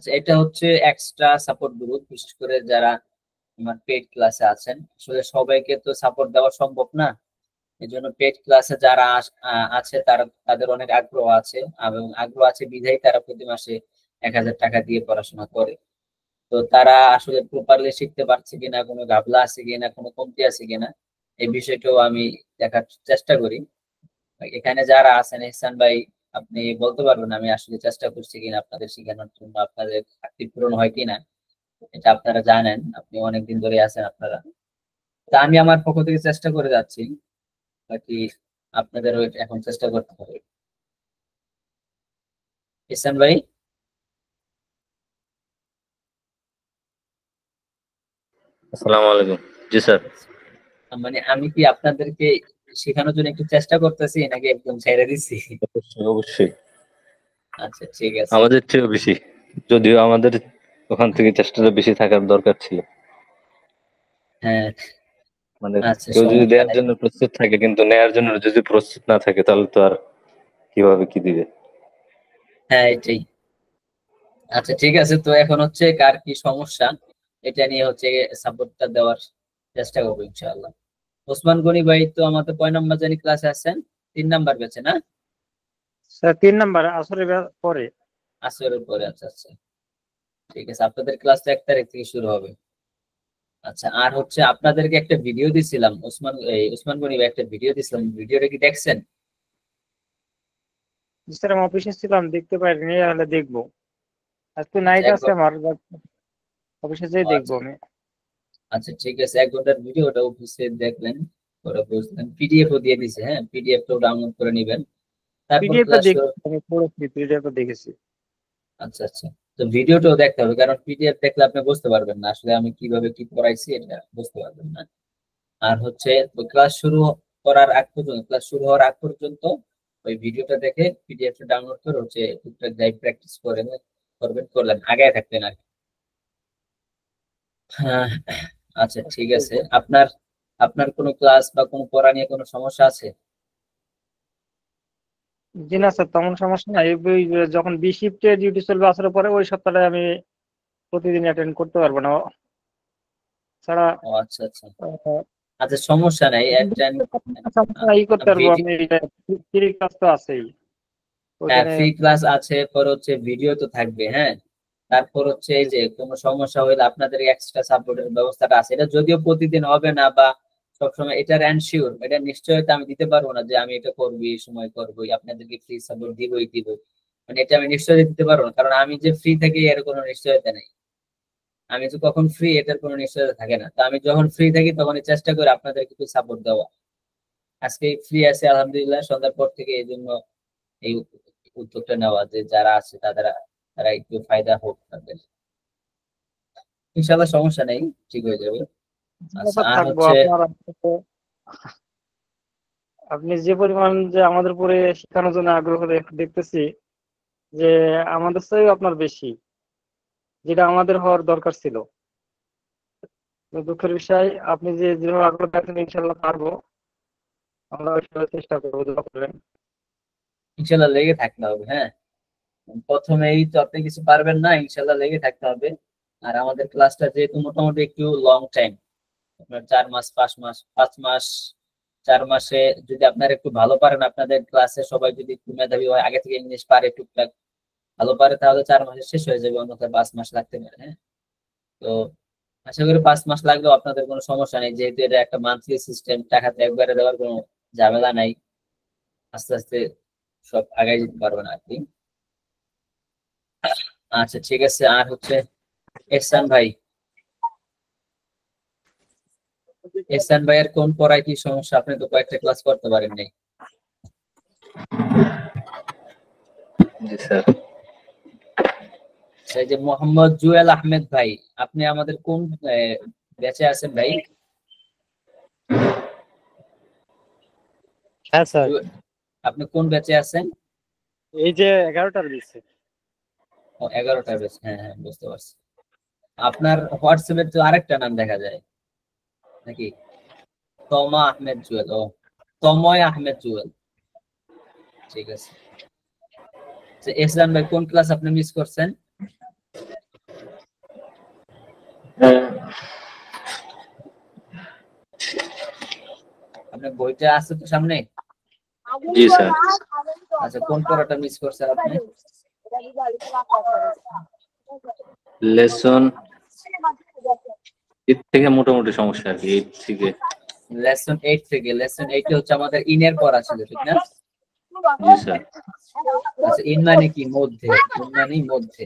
আচ্ছা, এটা হচ্ছে এক্সট্রা সাপোর্ট গ্রুপ, বিশেষ করে যারা আমার পেড ক্লাসে আছেন। আসলে সবাইকে তো সাপোর্ট দেওয়া সম্ভব না, এই জন্য পেড ক্লাসে যারা আছে তারা, তাদের অনেক আগ্রহ আছে, এবং আগ্রহ আছে বিধায় তারা প্রতি মাসে 1,000 টাকা দিয়ে পড়াশোনা করে। তো তারা আসলে প্রপারলি শিখতে পারছে কিনা, কোনো ঘাবলা আছে কিনা, কোনো কমতি আছে কিনা, এই বিষয়টাও আমি দেখার চেষ্টা করি। এখানে যারা আছেন, ইহসান ভাই আপনি বলতে পারবেন আমি আসলে চেষ্টা করছি কিনা আপনাদের শেখানোর জন্য, আপনাদের ঘাটতি পূরণ হয় কিনা। এটা আপনারা জানেন, আপনি অনেকদিন ধরে আছেন আপনারা। তা আমি আমার পক্ষ থেকে চেষ্টা করে যাচ্ছি, বাকি আপনাদেরও এখন চেষ্টা করতে হবে। ইহসান ভাই, আসসালামু আলাইকুম। জি স্যার। মানে আমি কি আপনাদেরকে শেখানোর জন্য একটু চেষ্টা করতেছি নাকি একদম ছেড়ে দিচ্ছি? অবশ্যই অবশ্যই, আচ্ছা ঠিক আছে। আমাদের চেয়েও বেশি, যদিও আমাদের ওখান থেকে চেষ্টাটা বেশি থাকার দরকার ছিল। হ্যাঁ। মানে আচ্ছা, কেউ যদি সমস্যা দেওয়ার নেই। জন্য প্রস্তুত থাকে কিন্তু নেয়ার জন্য যদি প্রস্তুত না থাকে তাহলে তো আর কিভাবে কি দিবে। হ্যাঁ, এটাই। আচ্ছা ঠিক আছে, তো এখন হচ্ছে কার কি সমস্যা এটা নিয়ে হচ্ছে সাপোর্টটা দেওয়ার চেষ্টা করবো ইনশাআল্লাহ। ওসমান গনি ভাই তো আমাদের কয় নাম্বার জানি ক্লাসে আছেন? 3 নাম্বার বেচে না? স্যার 3 নাম্বার আসরে পরে। আসরের পরে, আচ্ছা আচ্ছা। ঠিক আছে, আপনাদের ক্লাসটা 1 তারিখ থেকে শুরু হবে। আচ্ছা, আর হচ্ছে আপনাদেরকে একটা ভিডিও দিছিলাম, ওসমান গনি ভাই একটা ভিডিও দিছিলাম, ভিডিওটা কি দেখছেন? স্যার আমি অফিসে ছিলাম, দেখতে পারিনি, তাহলে দেখবো। আজকে আচ্ছা নাইট আছে আমার, অফিসে যেয়ে দেখবো আচ্ছা আমি। আচ্ছা ঠিক আছে, 1 ঘন্টার ভিডিও, ওটা অফিসে দেখলেন, ওটা বুঝলেন, পিডিএফ ও দিয়ে দিছে, হ্যাঁ পিডিএফটাও ডাউনলোড করে নেবেন। তারপর পিডিএফটা ক্লাস শুরু। দেখেছি, আমি পড়েছি, পিডিএফটা দেখেছি। আচ্ছা আচ্ছা, তো ভিডিওটাও দেখতে হবে, কারণ পিডিএফ দেখলে আপনি বুঝতে পারবেন না আসলে আমি কিভাবে কি পড়াইছি, এটা বুঝতে পারবেন না। আর হচ্ছে ক্লাস শুরু হওয়ার আগ পর্যন্ত ওই ভিডিওটা দেখে পিডিএফটা ডাউনলোড করে হচ্ছে টুকটাক যাই প্র্যাকটিস করলেন, আগে থাকতেন আর কি। হ্যাঁ। আচ্ছা ঠিক আছে, আপনার আপনার কোনো ক্লাস বা কোনো পড়া নিয়ে কোনো সমস্যা আছে? জি না স্যার, তেমন সমস্যা নাই। ওই যখন বি শিফটে ডিউটি চলবে আসলে পরে, ওই সপ্তাহে আমি প্রতিদিন অ্যাটেন্ড করতে পারবো না ছাড়া। ও আচ্ছা আচ্ছা। আচ্ছা সমস্যা নাই, একটা সমস্যা ই করতে পারবো ভিডিও, আমি। ফ্রি ক্লাস তো আছেই হ্যাঁ ওইখানে। ফ্রি ক্লাস আছে, পর হচ্ছে ভিডিও তো থাকবে, হ্যাঁ। তারপর হচ্ছে এই যে কোনো সমস্যা হলে আপনাদের এক্সট্রা সাপোর্টের ব্যবস্থাটা আছে, এটা যদিও প্রতিদিন হবে না বা সবসময়, এটার এনশিওর, এটা নিশ্চয়তা আমি দিতে পারবো না যে আমি এটা করবো এই সময় করবোই, আপনাদেরকে ফ্রি সাপোর্ট দিব। মানে এটা আমি নিশ্চয়তা দিতে পারবো না, কারণ আমি যে ফ্রি থাকি এর কোনো নিশ্চয়তা নেই। আমি যে কখন ফ্রি এটার কোনো নিশ্চয়তা থাকে না, তো আমি যখন ফ্রি থাকি তখনই চেষ্টা করি আপনাদের কিছু সাপোর্ট দেওয়া। আজকে ফ্রি আছে আলহামদুলিল্লাহ সন্ধ্যার পর থেকে, এই জন্য এই উদ্যোগটা নেওয়া যে যারা আছে তারা তারা একটু ফায়দা হোক তাদের। ইনশাল্লাহ সমস্যা নেই, ঠিক হয়ে যাবে। আচ্ছা, আর থাকবো হচ্ছে আপনার। আপনি যে পরিমাণ যে আমাদের উপরে শেখানোর জন্য আগ্রহ দেখতেছি, যে আমাদের চেয়েও আপনার বেশি, যেটা আমাদের হওয়ার দরকার ছিল। তো দুঃখের বিষয়, আপনি যে যেভাবে আগ্রহ দেখাচ্ছেন, ইনশাল্লাহ পারবো। আমরা ওইভাবে চেষ্টা করবো, দোয়া করবেন। ইনশাল্লাহ লেগে থাকতে হবে, হ্যাঁ। প্রথমেই তো আপনি কিছু পারবেন না, ইনশাল্লাহ লেগে থাকতে হবে। আর আমাদের ক্লাসটা যেহেতু মোটামুটি একটু লং টাইম, আপনার 4 মাস 5 মাস, 5 মাস, 4 মাসে যদি আপনারা একটু ভালো পারেন, আপনাদের ক্লাসে সবাই যদি একটু মেধাবী হয়, আগে থেকে ইংলিশ পারে টুকটাক ভালো পারে, তাহলে 4 মাসে শেষ হয়ে যাবে, অন্যথায় 5 মাস লাগতে পারে, হ্যাঁ। তো আশা করি 5 মাস লাগলেও আপনাদের কোনো সমস্যা নেই, যেহেতু এটা একটা মান্থলি সিস্টেম, টাকাতে একবারে দেওয়ার কোনো ঝামেলা নাই, আস্তে আস্তে সব আগাই যেতে পারবেন আর কি। আচ্ছা ঠিক আছে, আর হচ্ছে এহসান ভাই, এহসান ভাইয়ের কোন পড়ায় কি সমস্যা? আপনি তো কয়েকটা ক্লাস করতে পারেন নাই। জি স্যার। সেই যে মোহাম্মদ জুয়েল আহমেদ ভাই, আপনি আমাদের কোন ব্যাচে আছেন ভাই? হ্যাঁ স্যার, আপনি কোন ব্যাচে আছেন? এই যে 11টার দিচ্ছে। ও 11টা ব্যাচ, হ্যাঁ হ্যাঁ বুঝতে পারছি। আপনার হোয়াটসঅ্যাপে তো আরেকটা নাম দেখা যায় নাকি? তমা আহমেদ জুয়েল, ও তময় আহমেদ জুয়েল, ঠিক আছে। এহসান ভাই কোন ক্লাস আপনি মিস করছেন? আপনার বইটা আছে তো সামনে? জি স্যার। আচ্ছা, কোন পড়াটা মিস করছেন আপনি? লেসন 8 থেকে মোটামুটি সমস্যা আর কি, 8 থেকে। লেসন 8 থেকে। লেসন 8 হচ্ছে আমাদের ইনের পড়া ছিল, ঠিক না? জি স্যার। আচ্ছা, ইন মানে কি? মধ্যে। ইন মানে মধ্যে।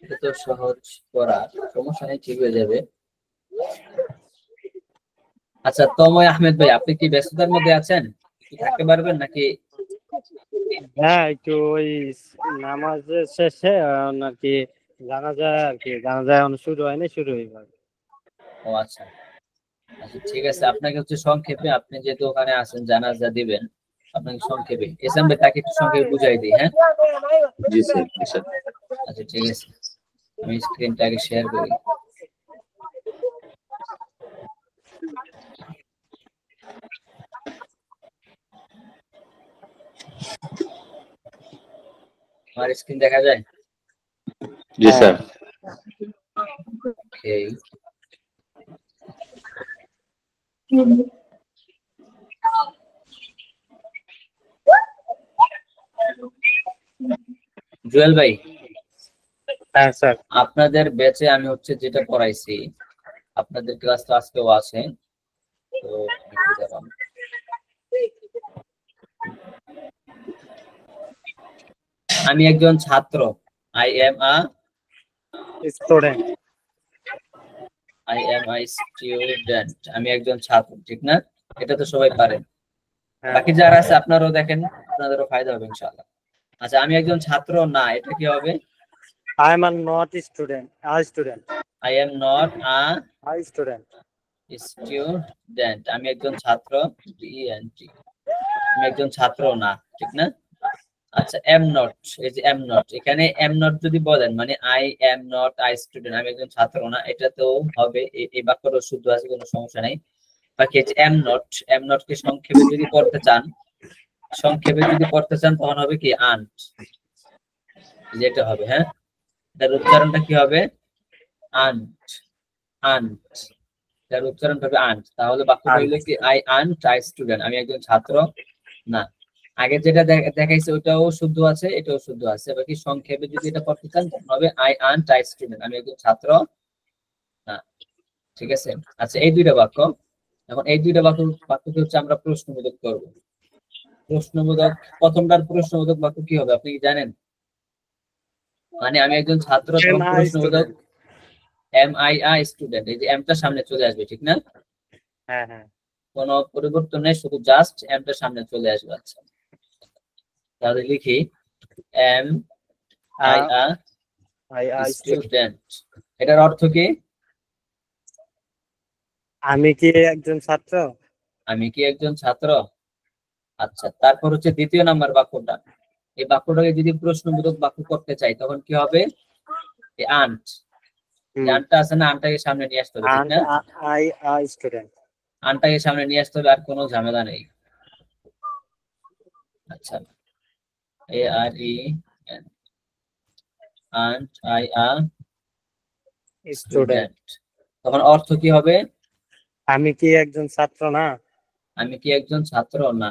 এটা তো সহজ পড়া, সমস্যা নেই, ঠিক হয়ে যাবে। আচ্ছা, তময় আহমেদ ভাই, আপনি কি ব্যস্ততার মধ্যে আছেন? কি থাকতে পারবেন নাকি? হ্যাঁ, একটু ওই নামাজের শেষে নাকি জানাজা আর কি, জানাজা এখন শুরু হয়নি, শুরু হইবে। ও আচ্ছা আচ্ছা, ঠিক আছে। আপনাকে হচ্ছে সংক্ষেপে, আপনি যেহেতু ওখানে আছেন জানাজা দিবেন, আপনাকে সংক্ষেপে এসাম ভাই তাকে একটু সংক্ষেপে বুঝাই দিই, হ্যাঁ? জি স্যার। জি স্যার। আচ্ছা, ঠিক আছে, আমি স্ক্রিনটাকে শেয়ার করি। আমার স্ক্রিন দেখা যায়? জি স্যার। ওকে, জুয়েল ভাই, হ্যাঁ স্যার। আপনাদের ব্যাচে আমি হচ্ছে যেটা পড়াইছি, আপনাদের ক্লাস তো আজকেও আছে, তো একটু দাঁড়ান। আমি একজন ছাত্র, I am a student. Student, আমি একজন ছাত্র, ঠিক না? এটা তো সবাই পারেন। হ্যাঁ। বাকি যারা আছে আপনারাও দেখেন, আপনাদেরও ফায়দা হবে ইনশাআল্লাহ। আচ্ছা, আমি একজন ছাত্র না, এটা কি হবে? I am not a student. A student. I am not a A student. Student, আমি একজন ছাত্র, ডিএনটি, আমি একজন ছাত্র না, ঠিক না? আচ্ছা, এম নট, এই যে এম নট, এখানে এম নট যদি বলেন মানে I am not I student, আমি একজন ছাত্র না, এটা তো হবে। এই বাক্যটা শুদ্ধ আছে, কোনো সমস্যা নাই। বাকি হচ্ছে এম নট, এম নট কে সংক্ষেপে যদি পড়তে চান, তখন হবে কি? আন্ট, যেটা হবে, হ্যাঁ, এটার উচ্চারণটা কি হবে? আন্ট, আন্ট, এটার উচ্চারণ হবে আন্ট। তাহলে বাক্যটা হইলো কি? আই আন্ট আই স্টুডেন্ট, আমি একজন ছাত্র না। আগে যেটা দেখাইছে ওটাও শুদ্ধ আছে, এটাও শুদ্ধ আছে। বাকি সংক্ষেপে যদি এটা পড়তে চান তখন হবে আই আন্ট আই স্টুডেন্ট, আমি একজন ছাত্র না, ঠিক আছে? আচ্ছা, এই দুইটা বাক্য। এখন এই দুইটা বাক্যকে হচ্ছে আমরা প্রশ্নবোধক করব। প্রশ্নবোধক, প্রথমটার প্রশ্নবোধক বাক্য কি হবে আপনি কি জানেন? মানে আমি একজন ছাত্র, তখন প্রশ্নবোধক এম আই আই স্টুডেন্ট, এই যে এমটা সামনে চলে আসবে, ঠিক না? হ্যাঁ হ্যাঁ। কোনো পরিবর্তন নেই, শুধু জাস্ট এমটা সামনে চলে আসবে। আচ্ছা, তাহলে লিখি এম আই আই স্টুডেন্ট। এটার অর্থ কি? আমি কি একজন ছাত্র? আমি কি একজন ছাত্র? আচ্ছা, তারপর হচ্ছে দ্বিতীয় নাম্বার বাক্যটা। এই বাক্যটাকে যদি প্রশ্নবোধক বাক্য করতে চাই তখন কি হবে? আন্ট, আনটা আছে না, আনটাকে সামনে নিয়ে আসতে হবে, ঠিক না? আই স্টুডেন্ট, আনটাকে সামনে নিয়ে আসতে হবে, আর কোনো ঝামেলা নেই। আচ্ছা, A R E N, aren't I a student, তখন অর্থ কি হবে? আমি কি একজন ছাত্র না? আমি কি একজন ছাত্র না।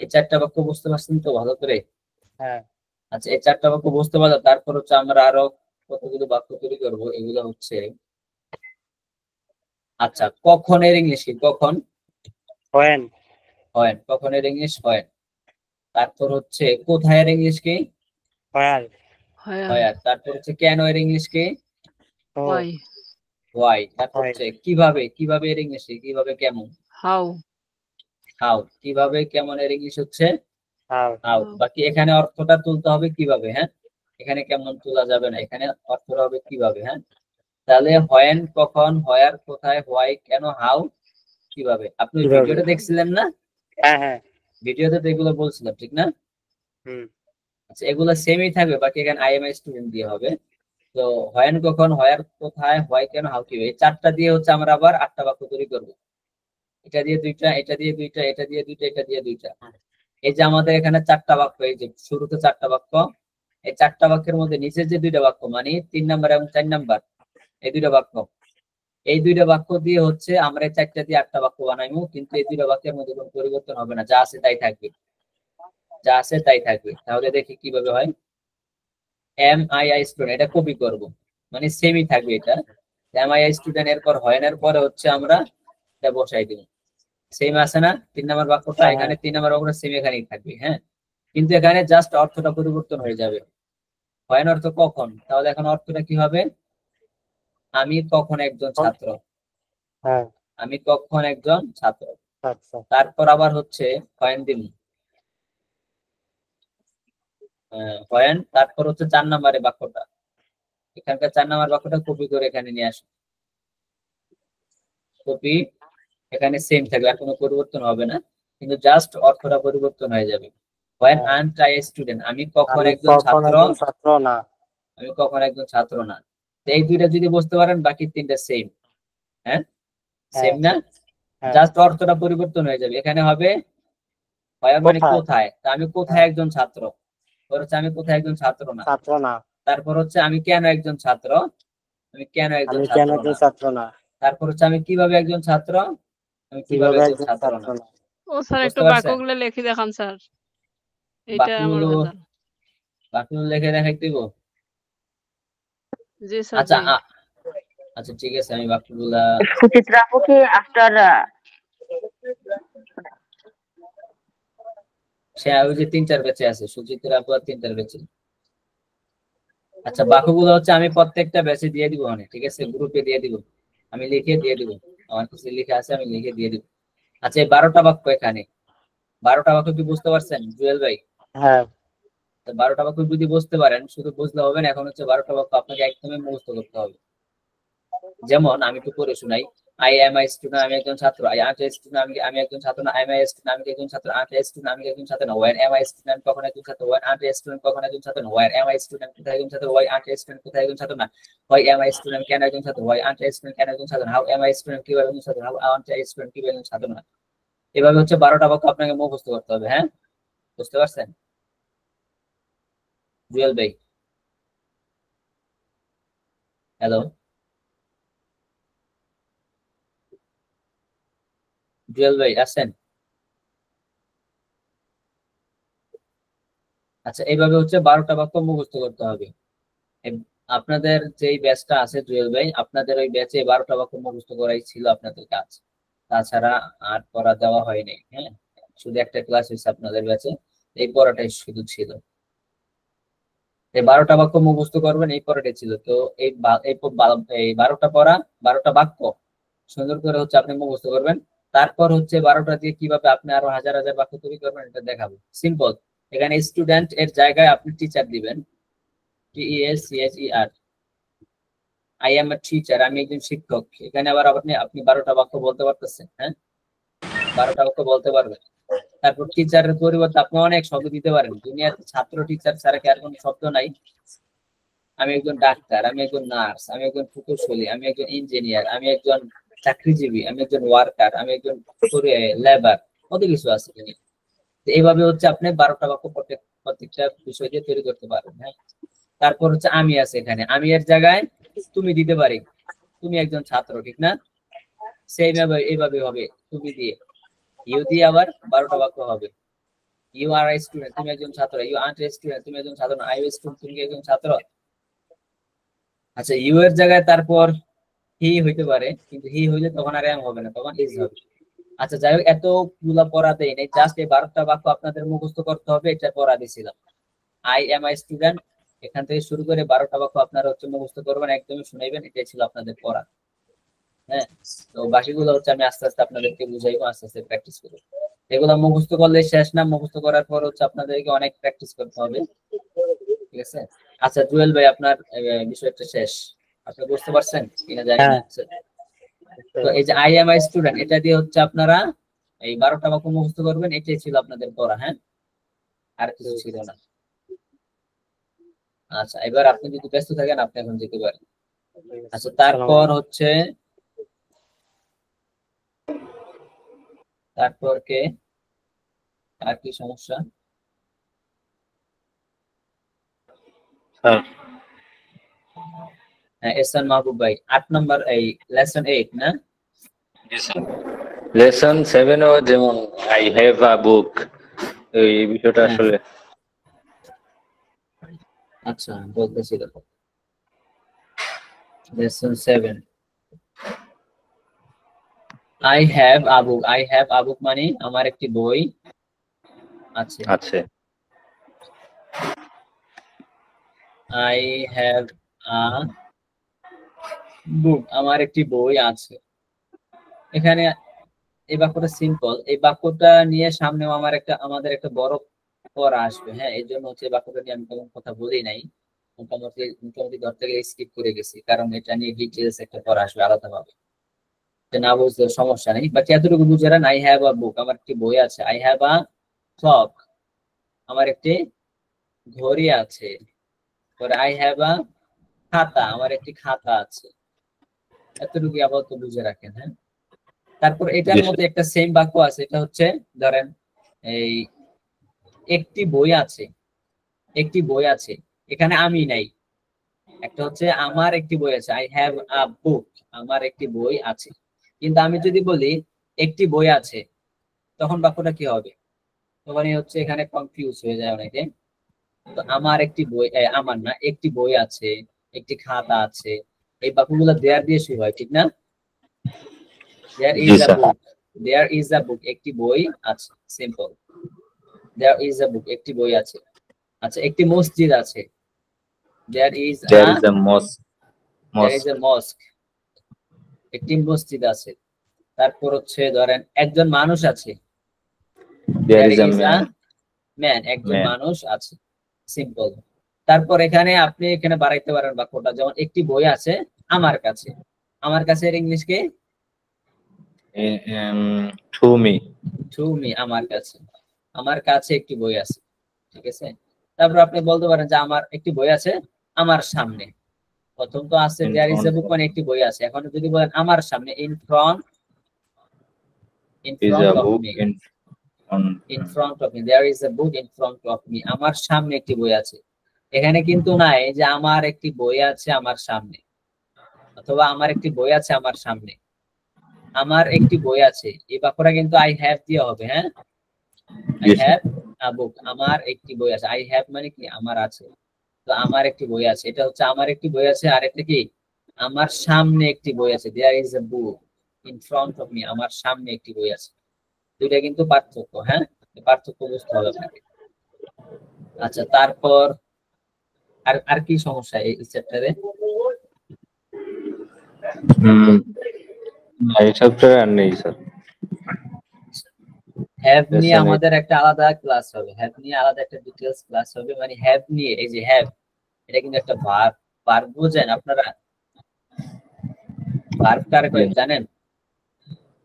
এই চারটা বাক্য বুঝতে পারছেন তো ভালো করে? হ্যাঁ। আচ্ছা, এই চারটা বাক্য বুঝতে পারলে তারপর হচ্ছে আমরা আরো কতগুলো বাক্য তৈরি করবো, এগুলো হচ্ছে। আচ্ছা, কখন এর ইংলিশ কি? কখন, when, হয়, কখন এর ইংলিশ হয়। তারপর হচ্ছে কোথায় এর ইংলিশ কি? where, হয়। তারপর হচ্ছে কেন এর ইংলিশ কি? why, why. তারপর হচ্ছে কিভাবে, কিভাবে এর ইংলিশ কি? কিভাবে, কেমন, how, হাউ, কিভাবে কেমন এর ইংলিশ হচ্ছে how, হাউ। বাকি এখানে অর্থটা তুলতে হবে কিভাবে, হ্যাঁ, এখানে কেমন তোলা যাবে না, এখানে অর্থটা হবে কিভাবে, হ্যাঁ। তাহলে হোয়েন কখন, হোয়ার কোথায়, হোয়াই কেন, হাউ কিভাবে। আপনি ভিডিওটা দেখছিলেন না? হ্যাঁ হ্যাঁ। ভিডিওতে তো এগুলো বলছিলাম, ঠিক না? আচ্ছা, এগুলো সেমই থাকবে, বাকি এখানে আই এম আই স্টুডেন্ট দিয়ে হবে। তো হোয়েন কখন, হোয়ার কোথায়, হোয়াই কেন, হাউ কিভাবে, এই চারটা দিয়ে হচ্ছে আমরা আবার 8টা বাক্য তৈরি করবো। এটা দিয়ে দুইটা, এটা দিয়ে দুইটা, এটা দিয়ে দুইটা, এটা দিয়ে দুইটা। এই যে আমাদের এখানে 4টা বাক্য, এই যে শুরুতে 4টা বাক্য, এই 4টা বাক্যের মধ্যে নিচের যে 2টা বাক্য মানে 3 নাম্বার এবং 4 নাম্বার, এই 2টা বাক্য, এই দুইটা বাক্য দিয়ে হচ্ছে আমরা এই চারটা দিয়ে 8টা বাক্য বানাইবো, কিন্তু এই দুইটা বাক্যের মধ্যে কোনো পরিবর্তন হবে না, যা আছে তাই থাকবে, যা আছে তাই থাকবে। তাহলে দেখি কিভাবে হয়। এম আই আই স্টুডেন্ট, এটা কপি করব, মানে সেমই থাকবে এটা। এম আই আই স্টুডেন্ট এর পর হয় এর পরে হচ্ছে আমরা এটা বসাই দিব। সেম আছে না 3 নাম্বার বাক্যটা? হ্যাঁ, এখানে 3 নাম্বার বাক্যটা সেম এখানেই থাকবে, হ্যাঁ, কিন্তু এখানে জাস্ট অর্থটা পরিবর্তন হয়ে যাবে। হয় অর্থ কখন, তাহলে এখন অর্থটা কি হবে? আমি কখন একজন ছাত্র, হ্যাঁ, আমি কখন একজন ছাত্র। আচ্ছা, তারপর আবার হচ্ছে হয়েন দিন, হয়েন, তারপর হচ্ছে 4 নাম্বারে বাক্যটা, এখানকার 4 নাম্বার বাক্যটা কপি করে এখানে নিয়ে আসো, কপি, এখানে সেম থাকবে, আর কোনো পরিবর্তন হবে না, কিন্তু জাস্ট অর্থটা পরিবর্তন হয়ে যাবে। হোয়েন হ্যাঁ। আন্ট আই স্টুডেন্ট, আমি কখন আমি একজন কখন ছাত্র, একজন ছাত্র না। আমি কখন একজন ছাত্র না। তো এই দুইটা যদি বুঝতে পারেন, বাকি তিনটা সেম, হ্যাঁ, হ্যাঁ, সেম না, হ্যাঁ। জাস্ট অর্থটা পরিবর্তন হয়ে যাবে। এখানে হবে হয় মানে কোথায়? কোথায়, তা আমি কোথায় হ্যাঁ, একজন ছাত্র, পরে হচ্ছে আমি কোথায় একজন ছাত্র না, ছাত্র না। তারপর হচ্ছে আমি কেন একজন ছাত্র, আমি কেন একজন আমি কেন ছাত্র একজন না, ছাত্র না? তারপর হচ্ছে আমি কিভাবে একজন ছাত্র, আমি কিভাবে কিভাবে একজন একজন ছাত্র ছাত্র না। না? ও স্যার একটু বুঝতে পারছেন? বাক্যগুলো লিখে দেখান স্যার, এটা আমার বাকিগুলো, ভেজাল। বাকিগুলো লিখে দেখাই দিব। জি স্যার, আচ্ছা জি। আচ্ছা ঠিক আছে, আমি বাকিগুলা, সুচিত্রা আপু কি আফটার সে ওই যে 3-4 ব্যাচে আছে, সুচিত্রা আপু আর 3-4 ব্যাচে। আচ্ছা বাকিগুলো হচ্ছে আমি প্রত্যেকটা ব্যাচে দিয়ে দিব, মানে ঠিক আছে, গ্রুপে দিয়ে দিব, আমি লিখে দিয়ে দিব, আমার কাছে লিখে আছে, আমি লিখে দিয়ে দিব। আচ্ছা এই 12টা বাক্য, এখানে 12টা বাক্য কি বুঝতে পারছেন জুয়েল ভাই? হ্যাঁ, তো 12টা বাক্য যদি বুঝতে পারেন, শুধু বুঝলে হবে না, এখন হচ্ছে 12টা বাক্য আপনাকে একদমই মুখস্থ করতে হবে। যেমন আমি একটু পড়ে শোনাই। আই এম আই স্টুডেন্ট, আমি একজন ছাত্র। আই আর্ট স্টুডেন্ট, আমি একজন ছাত্র না। আই এম আই স্টুডেন্ট, আমি একজন ছাত্র। আর্ট স্টুডেন্ট, আমি একজন ছাত্র না। ওয়ার এম আই স্টুডেন্ট, কখন একজন ছাত্র। ওয়ার আর্ট স্টুডেন্ট, কখন একজন ছাত্র না। ওয়ার এম আই স্টুডেন্ট, কোথায় একজন ছাত্র। ওয়াই আর্ট স্টুডেন্ট, কোথায় একজন ছাত্র না। হোয়াই এম আই স্টুডেন্ট, কেন একজন ছাত্র। হোয়াই আর্ট স্টুডেন্ট, কেন একজন ছাত্র। হাউ এম আই স্টুডেন্ট, কিভাবে একজন ছাত্র। হাউ আর্ট স্টুডেন্ট, কিভাবে একজন ছাত্র না। এভাবে হচ্ছে 12টা বাক্য আপনাকে মুখস্থ করতে হবে, হ্যাঁ, বুঝতে পারছেন জুয়েল ভাই? হ্যালো জুয়েল ভাই, আছেন? আচ্ছা এইভাবে হচ্ছে 12টা বাক্য মুখস্থ করতে হবে। আপনাদের যেই ব্যাচটা আছে জুয়েল ভাই, আপনাদের ওই ব্যাচে 12টা বাক্য মুখস্থ করাই ছিল আপনাদের কাজ, তাছাড়া আর পড়া দেওয়া হয়নি, হ্যাঁ, শুধু একটা ক্লাস হয়েছে আপনাদের ব্যাচে, এই পড়াটাই শুধু ছিল। এই 12টা বাক্য মুখস্থ করবেন, এই পড়াটাই ছিল। তো এই 12টা পড়া, 12টা বাক্য সুন্দর করে হচ্ছে আপনি মুখস্থ করবেন। তারপর হচ্ছে 12টা দিয়ে কিভাবে আপনি আরো হাজার হাজার বাক্য তৈরি করবেন এটা দেখাবো, সিম্পল। এখানে স্টুডেন্ট এর জায়গায় আপনি টিচার দিবেন, TEACHER, I M a teacher, আমি একজন শিক্ষক। এখানে আবার আপনি আপনি 12টা বাক্য বলতে পারতেছেন, হ্যাঁ, 12টা বাক্য বলতে পারবেন। তারপর টিচারের পরিবর্তে আপনি অনেক শব্দ দিতে পারেন, দুনিয়াতে ছাত্র টিচার ছাড়া কি আর কোনো শব্দ নাই? আমি একজন ডাক্তার, আমি একজন নার্স, আমি একজন প্রকৌশলী, আমি একজন ইঞ্জিনিয়ার, আমি একজন চাকরিজীবী, আমি একজন ওয়ার্কার, আমি একজন লেবার, কত কিছু আছে এখানে। তো এইভাবে হচ্ছে আপনি 12টা বাক্য প্রত্যেকটা বিষয় দিয়ে তৈরি করতে পারবেন, হ্যাঁ। তারপর হচ্ছে আমি আছে, এখানে আমি এর জায়গায় তুমি দিতে পারি, তুমি একজন ছাত্র, ঠিক না? সেইভাবে এইভাবে হবে, তুমি দিয়ে, ইউ দিয়ে আবার 12টা বাক্য হবে। ইউ আর আই স্টুডেন্ট, তুমি একজন ছাত্র। ইউ আন্ট এ স্টুডেন্ট, তুমি একজন ছাত্র না। আই এ স্টুডেন্ট, তুমি কি একজন ছাত্র। আচ্ছা ইউ এর জায়গায় তারপর হি হইতে পারে, কিন্তু হি হইলে তখন আর এম হবে না, তখন ইজ হবে। আচ্ছা যাই হোক, এতগুলা পড়া দেই নাই, জাস্ট এই 12টা বাক্য আপনাদের মুখস্থ করতে হবে, এটা পড়া দিছিলাম। আই এম আই স্টুডেন্ট, এখান থেকে শুরু করে 12টা বাক্য আপনারা হচ্ছে মুখস্থ করবেন, একদমই শুনাইবেন, এটাই ছিল আপনাদের পড়া, হ্যাঁ। তো বাকিগুলো হচ্ছে আমি আস্তে আস্তে আপনাদেরকে বুঝাইবো, আস্তে আস্তে প্র্যাকটিস করবো। এগুলো মুখস্থ করলে শেষ না, মুখস্থ করার পর হচ্ছে আপনাদেরকে অনেক প্র্যাকটিস করতে হবে, ঠিক আছে? আচ্ছা জুয়েল ভাই, আপনার বিষয়টা শেষ, আপনি বুঝতে পারছেন কিনা জানি না। হ্যাঁ। আচ্ছা, তো এই যে আই এম আই স্টুডেন্ট, এটা দিয়ে হচ্ছে আপনারা এই 12টা বাক্য মুখস্থ করবেন, এটাই ছিল আপনাদের পড়া, হ্যাঁ, আর কিছু ছিল না। আচ্ছা এবার আপনি যদি ব্যস্ত থাকেন, আপনি এখন যেতে পারেন। আচ্ছা তারপর হচ্ছে, তারপর কে, আর কি সমস্যা? স্যার এহসান মাহবুব ভাই 8 নাম্বার এই লেসন 8 না? লেসন 7 ও যেমন আই হ্যাভ আ বুক, এই বিষয়টা হ্যাঁ। আসলে আচ্ছা বলতেছি দেখো, lesson 7 I have a book. I have a book মানে আমার একটি বই আছে। আছে। আই হ্যাভ আ বুক, আমার একটি বই আছে। এখানে এই বাক্যটা সিম্পল, এই বাক্যটা নিয়ে সামনেও আমাদের একটা বড় পড়া আসবে। হ্যাঁ, এই জন্য হচ্ছে বাক্যটা নিয়ে আমি তেমন কথা বলি নাই, মোটামুটি ঘর থেকে স্কিপ করে গেছি, কারণ এটা নিয়ে ডিটেলস একটা পড়া আসবে আলাদাভাবে। না বুঝলে সমস্যা নেই, বাট এতটুকু বুঝে রান। আই হ্যাভ আ বুক, আমার একটি বই আছে। আই হ্যাভ আ ক্লক, আমার একটি ঘড়ি আছে। পরে আই হ্যাভ আ খাতা, আমার একটি খাতা আছে। এতটুকু আপাতত বুঝে রাখেন। হ্যাঁ, তারপর এটার মধ্যে একটা সেম বাক্য আছে, এটা হচ্ছে ধরেন এই একটি বই আছে, একটি বই আছে, এখানে আমি নাই। একটা হচ্ছে আমার একটি বই আছে, আই হ্যাভ আ বুক, আমার একটি বই আছে। কিন্তু আমি যদি বলি একটি বই আছে, তখন বাক্যটা কি হবে? তখন হচ্ছে এখানে কনফিউজ হয়ে যায় অনেকে। তো আমার একটি বই, আমার না, একটি বই আছে, একটি খাতা আছে, এই বাক্যগুলো দেয়ার দিয়ে শুরু হয়, ঠিক না? দেয়ার is a book, there is a বুক, একটি বই আছে, সিম্পল। দেয়ার ইজ আ বুক, একটি বই আছে। আচ্ছা, একটি মসজিদ আছে, there is a mosque, there is a mosque, একটি মসজিদ আছে। তারপর হচ্ছে ধরেন একজন মানুষ আছে, there there is a is a man, man, একজন মানুষ আছে, সিম্পল। তারপর আপনি এখানে বাড়াইতে পারেন বাক্যটা, যেমন একটি বই আছে আমার কাছে। আমার কাছে এর ইংলিশ কি? to me, টু মি, আমার কাছে। আমার কাছে একটি বই আছে, ঠিক আছে। তারপর আপনি বলতে পারেন যে আমার একটি বই আছে আমার সামনে। প্রথম তো আছে In there is front a book, মানে একটি বই আছে। এখন যদি বলেন আমার সামনে, in front is a of book me, on in front of me, there is a book in front of me, আমার সামনে একটি বই আছে। এখানে কিন্তু নাই যে আমার একটি বই আছে আমার সামনে, অথবা আমার একটি বই আছে আমার সামনে। আমার একটি বই আছে, এই বাক্যটা কিন্তু আই হ্যাভ দিয়ে হবে। হ্যাঁ, আই yes, হ্যাভ আ বুক, আমার একটি বই আছে। আই হ্যাভ মানে কি? আমার আছে। তো আমার একটি বই আছে, এটা হচ্ছে আমার একটি বই আছে। আর একটা কি? আমার সামনে একটি বই আছে, there is a book in front of me, আমার সামনে একটি বই আছে। দুইটা কিন্তু পার্থক্য। হ্যাঁ, পার্থক্য বুঝতে হবে আপনাকে। আচ্ছা, তারপর আর আর কি সমস্যা এই চ্যাপ্টারে? এই চ্যাপ্টারে আর নেই স্যার। হ্যাভ নিয়ে Lesson আমাদের একটা আলাদা ক্লাস হবে, হ্যাভ নিয়ে আলাদা একটা ডিটেইলস ক্লাস হবে। মানে হ্যাভ নিয়ে, এই যে হ্যাভ, এটা কিন্তু একটা ভার্ব। ভার্ব বুঝেন আপনারা? ভার্ব কারে কয় জানেন?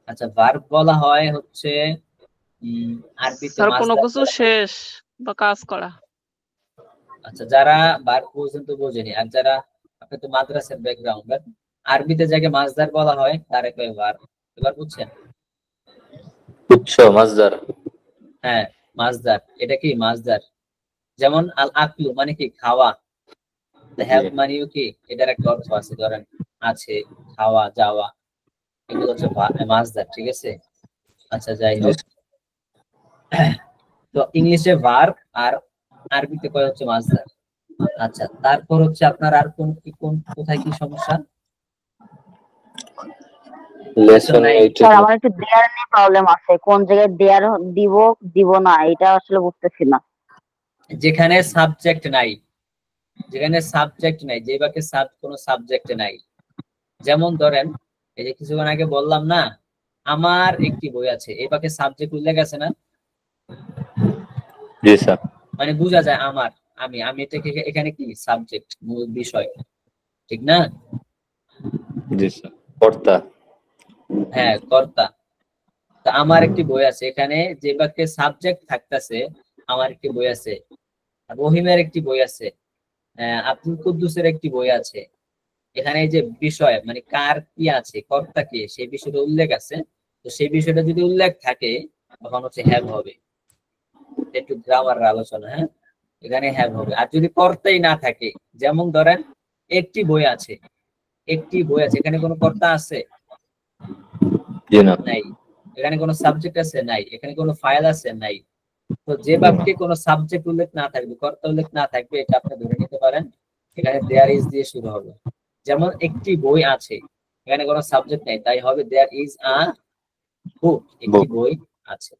আচ্ছা, ভার্ব বলা হয় হচ্ছে আরবিতে স্যার কোনো মাসদার কিছু বলা হয়। শেষ বা কাজ করা। আচ্ছা, যারা ভার্ব বুঝেন তো বোঝেনি, আর যারা, আপনি তো মাদ্রাসার ব্যাকগ্রাউন্ড, আরবিতে যাকে মাসদার বলা হয় তারে কয় ভার্ব। এবার বুঝছেন? উৎস মাসদার। হ্যাঁ, মাসদার, এটা কি মাসদার? যেমন আল আকলু মানে কি? খাওয়া। হ্যাভ মানেও কি? এটার একটা অর্থ আছে, ধরেন আছে, খাওয়া, যাওয়া, এগুলো হচ্ছে মাসদার, ঠিক আছে। আচ্ছা, যাই হোক, তো ইংলিশে ভার্ব আর আরবিতে কয় হচ্ছে মাসদার। আচ্ছা, তারপর হচ্ছে আপনার আর কোথায় কি সমস্যা? লেসন স্যার আমার একটু দেয়ার নিয়ে প্রবলেম আছে, কোন জায়গায় দেয়ার দিব না এটা আসলে বুঝতেছি না। যেখানে সাবজেক্ট নাই, যেখানে সাবজেক্ট নাই, যে বাক্যে কোনো সাবজেক্ট নাই। যেমন ধরেন এই যে কিছুক্ষণ আগে বললাম না, আমার একটি বই আছে, এই বাক্যে সাবজেক্ট উল্লেখ আছে না? জি স্যার। মানে বোঝা যায় আমার, আমি এটাকে এখানে কি সাবজেক্ট, মূল বিষয়, ঠিক না? জি স্যার। কর্তা। হ্যাঁ, কর্তা। তা আমার একটি বই আছে, এখানে যে বাক্যে সাবজেক্ট থাকতেছে, আমার একটি বই আছে, রহিমের একটি বই আছে, আব্দুল কুদ্দুসের একটি বই আছে। এখানে এই যে বিষয় মানে কার কি আছে, কর্তা কে, সেই বিষয়টা উল্লেখ আছে। তো সেই বিষয়টা যদি উল্লেখ থাকে তখন হচ্ছে হ্যাভ হবে। একটু গ্রামারের আলোচনা। হ্যাঁ, এখানে হ্যাভ হবে। আর যদি কর্তাই না থাকে, যেমন ধরেন একটি বই আছে, একটি বই আছে, এখানে কোনো কর্তা আছে? জি না। নাই। এখানে কোনো সাবজেক্ট আছে? নাই। এখানে কোনো ফাইল আছে? নাই। তো যে বাক্যে কোনো সাবজেক্ট উল্লেখ না থাকবে, কর্তা উল্লেখ না থাকবে, এটা আপনি ধরে নিতে পারেন এখানে দেয়ার ইজ দিয়ে শুরু হবে। যেমন একটি বই আছে, এখানে কোনো সাবজেক্ট নাই, তাই হবে দেয়ার ইজ আ বুক, একটি বই আছে।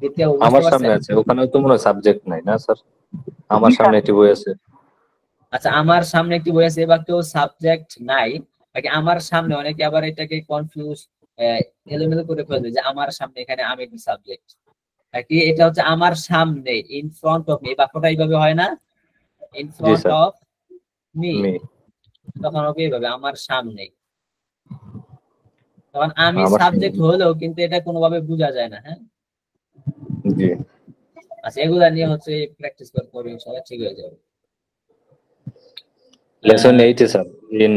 দ্বিতীয়, বুঝতে আমার সামনে পারছেন? আছে, ওখানেও তো মনে হয় সাবজেক্ট নাই না স্যার? আমার জি স্যার। সামনে একটি বই আছে। আচ্ছা, আমার সামনে একটি বই আছে, এ বাক্যেও সাবজেক্ট নাই। বাকি আমার সামনে, অনেকে আবার এটাকে কনফিউজ, এলোমেলো করে ফেলবে যে আমার সামনে, এখানে আমি একটি সাবজেক্ট। কি, এটা হচ্ছে আমার সামনে, ইন ফ্রন্ট অফ মি, এই বাক্যটা এইভাবে হয় না, in G front sir. Of me, me. তখন হবে এইভাবে আমার সামনে। তখন আমি আমার সাবজেক্ট সামনে। হলেও কিন্তু এটা কোনোভাবে বোঝা যায় না। হ্যাঁ, জি। আচ্ছা, এগুলা নিয়ে হচ্ছে প্র্যাকটিস করতে হবে, ইনশাআল্লাহ ঠিক হয়ে যাবে। লেসন 8 এ স্যার, ইন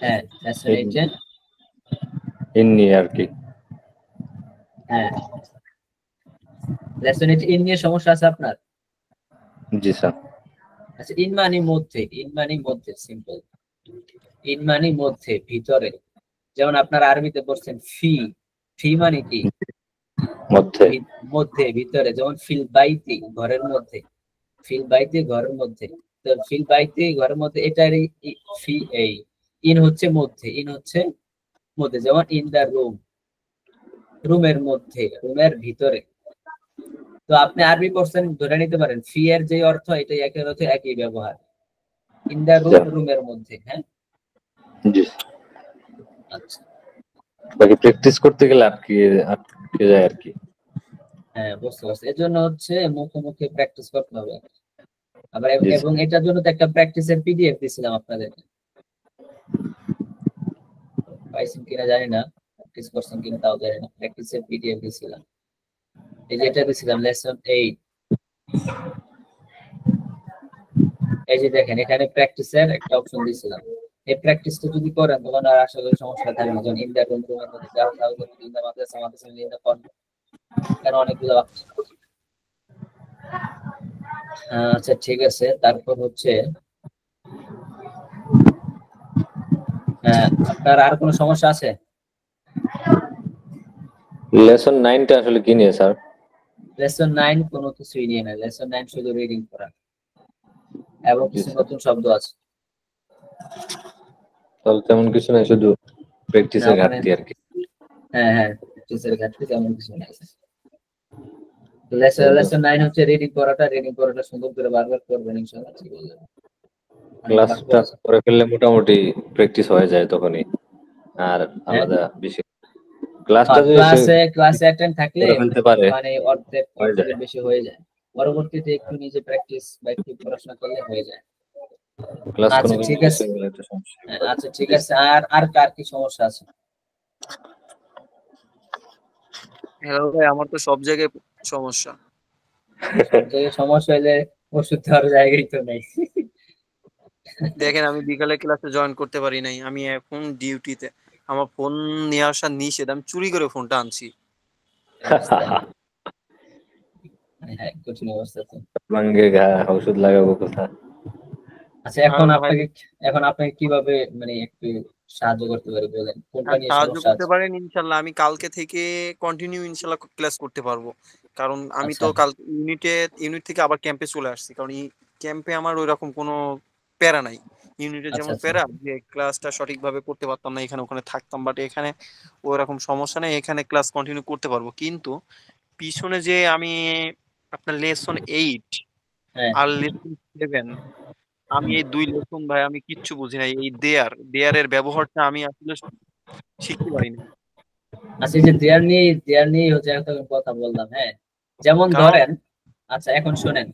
হ্যাঁ, লেসন 8 এ, ইন নিয়ে আর কি। হ্যাঁ, লেসন 8 ইন নিয়ে সমস্যা আছে আপনার? জি স্যার। আচ্ছা, ইন মানে মধ্যে, ইন মানে মধ্যে, সিম্পল। ইন মানে মধ্যে, ভিতরে। যেমন আপনার আরবিতে পড়ছেন ফি, ফি মানে কি? মধ্যে। মধ্যে, ভিতরে। যেমন ফিল বাইতি, ঘরের মধ্যে। ফিল বাইতি, ঘরের মধ্যে। তো ফিল বাইতি, ঘরের মধ্যে, এটার ফি, এই ইন হচ্ছে মধ্যে, ইন হচ্ছে মধ্যে। যেমন ইন দা রুম, রুমের মধ্যে, রুমের ভিতরে। তো আপনি আরবি পড়ছেন, ধরে নিতে পারেন ফি এর যে অর্থ, এটা একই অর্থ, একই ব্যবহার। ইন দা রুম, রুমের মধ্যে। হ্যাঁ, জি। আচ্ছা, বাকি প্র্যাকটিস করতে গেলে আটকে যায় আর কি। হ্যাঁ, বুঝতে পারছি। এর জন্য হচ্ছে মুখে মুখে প্র্যাকটিস করতে হবে। আবার জি এবং স্যার। এটার জন্য তো একটা প্র্যাকটিসের পিডিএফ দিছিলাম আপনাদের, পাইছেন কিনা জানি না, প্র্যাকটিস করছেন কিনা তাও জানি না। প্র্যাকটিসের পিডিএফ দিছিলাম, এই যে এটা দিছিলাম, লেসন 8। এই যে দেখেন, এখানে প্র্যাকটিসের একটা অপশন দিছিলাম। এই প্র্যাকটিসটা যদি করেন, তখন আর আসলে সমস্যা থাকবে না। যেমন ইন দা রুম, রুমের মধ্যে, যাও যাও, in the Madrasa, Madrasa, in the কন, এখানে অনেকগুলো বাক্য। আচ্ছা, ঠিক আছে। তারপর হচ্ছে আপনার আর কোনো সমস্যা আছে? লেসন 9টা আসলে কি নিয়ে স্যার? লেসন 9 কোনো কিছুই নিয়ে না, লেসন 9 শুধু রিডিং করা এবং জি কিছু স্যার। নতুন শব্দ আছে। তাহলে তেমন কিছু নাই, শুধু না, প্র্যাকটিসের ওখানে, ঘাটতি আর কি। হ্যাঁ হ্যাঁ, টিচারের ঘাটতি তেমন কিছু নেই। লেসন 9 হচ্ছে রিডিং করাটা, রিডিং করাটা সুন্দর করে বারবার করবেন, ইনশাআল্লাহ ঠিক হয়ে যাবে। অনেক বাক্য ক্লাসটা আছে। করে ফেললে মোটামুটি প্র্যাকটিস হয়ে যায় তখনই। আর হ্যাঁ, আলাদা বিষয়, ক্লাসটা যদি সে ক্লাসে অ্যাটেন্ড থাকলে করে ফেলতে পারে মানে অর্ধেক হয়ে যায়। বেশি হয়ে যায়। পরবর্তীতে একটু নিজে প্র্যাকটিস বা একটু পড়াশোনা করলে হয়ে যায়। ক্লাস কোনো আচ্ছা, কোনো ঠিক মিস আছে। হয়ে গেলে একটা সমস্যা হ্যাঁ, হবে। আচ্ছা, ঠিক জি আছে। আর আর কার কি সমস্যা আছে? হ্যালো ভাই, আমার তো সব জায়গায় সমস্যা। সব জায়গায় সমস্যা হলে ওষুধ দেওয়ার জায়গায় তো নেই। দেখেন, আমি বিকালে ক্লাসে জয়েন করতে পারি নাই, আমি এখন ডিউটিতে। আমার ফোন নিয়ে আসা নিষেধ, আমি চুরি করে ফোনটা আনছি। অবস্থা, হ্যাঁ, কঠিন অবস্থা তো। ভাঙ্গে ঘা, ওষুধ লাগাবো কোথা? আচ্ছা, আর ভাই, এখন আপনাকে কিভাবে মানে একটু সাহায্য করতে পারি বলেন, কোনটা নিয়ে সাহায্য সমস্যা করতে আছে? পারেন ইনশাল্লাহ। আমি কালকে থেকে কন্টিনিউ ইনশাল্লাহ ক্লাস করতে পারবো, কারণ আমি আচ্ছা, তো কাল ইউনিট থেকে আবার ক্যাম্পে চলে আসছি। কারণ এই ক্যাম্পে আমার ওইরকম কোনো প্যারা নাই। ইউনিটে আচ্ছা, যেমন আচ্ছা, প্যারা যে ক্লাসটা সঠিকভাবে করতে পারতাম না, এখানে ওখানে থাকতাম, বাট এখানে ওইরকম সমস্যা নেই, এখানে ক্লাস কন্টিনিউ করতে পারবো। কিন্তু পিছনে যে আমি আপনার লেসন 8 হ্যাঁ। আর লেসন 7, আমি এই 2 লেসন ভাই আমি কিচ্ছু বুঝি নাই। এই দেয়ারের ব্যবহারটা আমি আসলে শিখতে পারিনি। আচ্ছা, এই যে দেয়ার নিয়ে হচ্ছে একটা কথা বললাম। হ্যাঁ, যেমন কারণ ধরেন, আচ্ছা এখন শুনেন,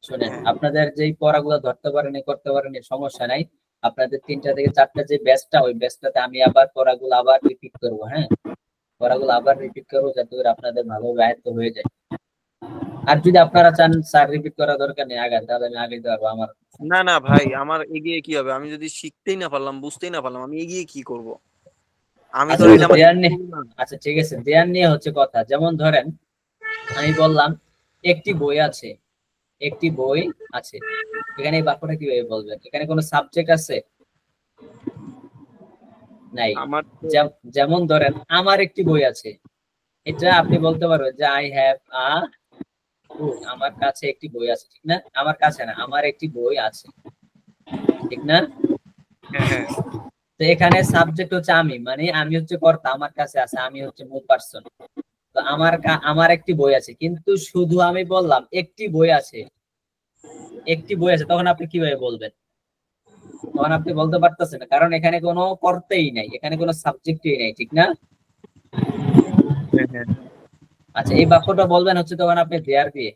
শুনেন, হ্যাঁ, আপনাদের যেই পড়াগুলো ধরতে পারেনি, করতে পারেনি, সমস্যা নাই। আপনাদের 3টা থেকে 4টা যে ব্যাচটা, ওই ব্যাচটাতে আমি আবার পড়াগুলো আবার রিপিট করবো। হ্যাঁ, পড়াগুলো আবার রিপিট করবো, যাতে করে আপনাদের ভালোভাবে আয়ত্ত হয়ে যায়। আর যদি আপনারা চান স্যার রিপিট করা দরকার নেই আগে, তাহলে আমি আগে পারবো, আমার না সমস্যা না নেই। ভাই, আমার এগিয়ে কি হবে? আমি যদি শিখতেই না পারলাম, বুঝতেই না পারলাম, আমি এগিয়ে কি করব? আমি আচ্ছা, ধরেন ওই যে যে আমার দেয়ার নিয়ে, আচ্ছা ঠিক আছে, দেয়ার নিয়ে হচ্ছে কথা। যেমন ধরেন, আমি বললাম একটি বই আছে, একটি বই আছে। এখানে এই বাক্যটা কিভাবে বলবেন? এখানে কোনো সাবজেক্ট আছে? নাই। আমার যেমন ধরেন আমার একটি বই আছে, এটা আপনি বলতে পারবেন যে আই হ্যাভ আ বুক, আমার কাছে একটি বই আছে, ঠিক না? আমার কাছে না, আমার একটি বই আছে, ঠিক না? হ্যাঁ হ্যাঁ তো এখানে সাবজেক্ট হচ্ছে আমি, মানে আমি হচ্ছে কর্তা, আমার কাছে আছে, আমি হচ্ছে মূল পার্সন। তো আমার একটি বই আছে, কিন্তু শুধু আমি বললাম একটি বই আছে, একটি বই আছে, তখন আপনি কিভাবে বলবেন? তখন আপনি বলতে পারতেছেন না, কারণ এখানে কোনো কর্তাই নাই, এখানে কোনো সাবজেক্টই নাই, ঠিক না? হ্যাঁ হ্যাঁ আচ্ছা, এই বাক্যটা বলবেন হচ্ছে তখন আপনি দেয়ার দিয়ে,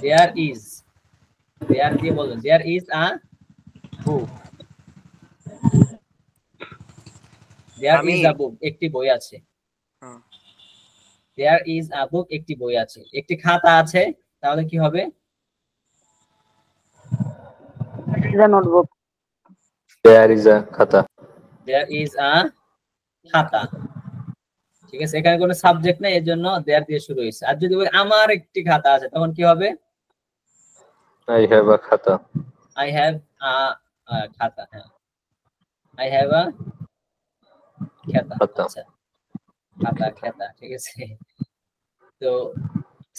দেয়ার ইজ, দেয়ার দিয়ে বলবেন দেয়ার ইজ আ বুক, দেয়ার আমি ইজ আ বুক, একটি বই আছে। হুম, দেয়ার ইজ আ বুক, একটি বই আছে। একটি খাতা আছে, তাহলে কি হবে? নোটবুক। দেয়ার ইজ আ খাতা। দেয়ার ইজ আ খাতা, ঠিক আছে? এখানে কোনো সাবজেক্ট নেই, এর জন্য দেয়ার দিয়ে শুরু হয়েছে। আর যদি বলি আমার একটি খাতা আছে, তখন কি হবে? আই হ্যাভ আ খাতা। আই হ্যাভ আ খাতা, হ্যাঁ, আই হ্যাভ আ খাতা। খাতা। আচ্ছা, খাতা খাতা, ঠিক আছে। তো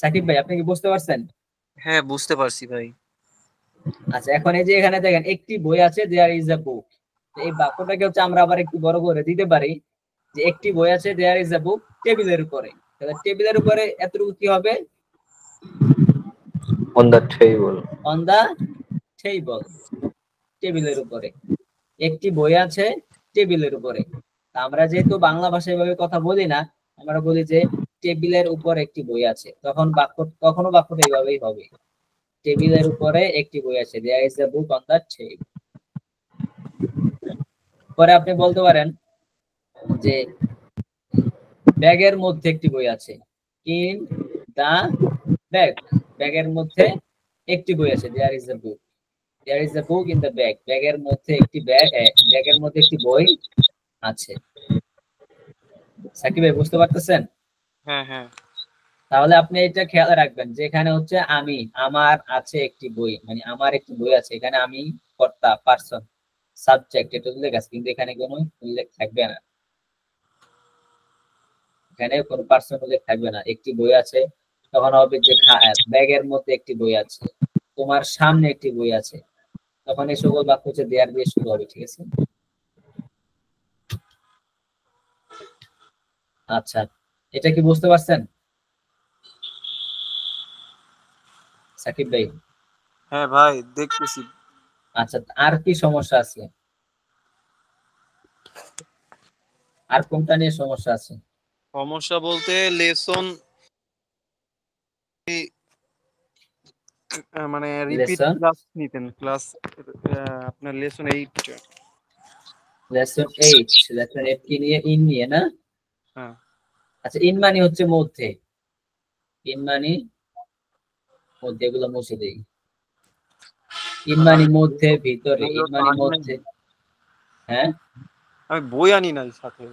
সাকিব ভাই, আপনি কি বুঝতে পারছেন? হ্যাঁ বুঝতে পারছি ভাই। আচ্ছা, এখন এই যে এখানে দেখেন একটি বই আছে, দেয়ার ইজ আ বুক, এই বাক্যটাকে হচ্ছে আমরা আবার একটু বড় করে দিতে পারি যে একটি বই আছে, দেয়ার ইজ আ বুক, টেবিলের উপরে। তাহলে টেবিলের উপরে এতটুকু কি হবে? On the table. On the table, টেবিলের উপরে একটি বই আছে, টেবিলের উপরে। তা আমরা যেহেতু বাংলা ভাষায় এভাবে কথা বলি না, আমরা বলি যে টেবিলের উপর একটি বই আছে, তখন কখনো বাক্যটা এইভাবেই হবে, টেবিলের উপরে একটি বই আছে, there is a book on the table. পরে আপনি বলতে পারেন যে ব্যাগের মধ্যে একটি বই আছে, ইন দা ব্যাগ, ব্যাগের মধ্যে একটি বই আছে, there is a book, there is a book in the bag, ব্যাগের মধ্যে একটি ব্যাগের মধ্যে একটি বই আছে। সাকিব ভাই, বুঝতে পারতেছেন? হ্যাঁ হ্যাঁ তাহলে আপনি এটা খেয়াল রাখবেন যে এখানে হচ্ছে আমি, আমার আছে একটি বই, মানে আমার একটি বই আছে, এখানে আমি কর্তা, পার্সন, সাবজেক্ট এটা উল্লেখ আছে, কিন্তু এখানে কোনো উল্লেখ থাকবে না, এখানে কোনো পার্সন উল্লেখ থাকবে না। একটি বই আছে, তখন হবে যে ব্যাগের মধ্যে একটি বই আছে, তোমার সামনে একটি বই আছে, তখন এই সকল বাক্য হচ্ছে দেয়ার দিয়ে শুরু হবে, ঠিক আছে? আচ্ছা, এটা কি বুঝতে পারছেন সাকিব ভাই? হ্যাঁ ভাই দেখতেছি। আচ্ছা, আর কি সমস্যা আছে? আর কোনটা নিয়ে সমস্যা আছে? সমস্যা বলতে লেসন মানে রিপিট লেসন ক্লাস নিতেন, ক্লাস আপনার লেসন 8। লেসন 8, লেসন 8 কি নিয়ে? ইন নিয়ে না? হ্যাঁ আচ্ছা, ইন মানে হচ্ছে মধ্যে, ইন মানে মধ্যে, এগুলো মুছে দেই। ইন মানে মধ্যে, ভিতরে, ইন মানে মধ্যে। হ্যাঁ, আমি বই আনি নাই সাথে।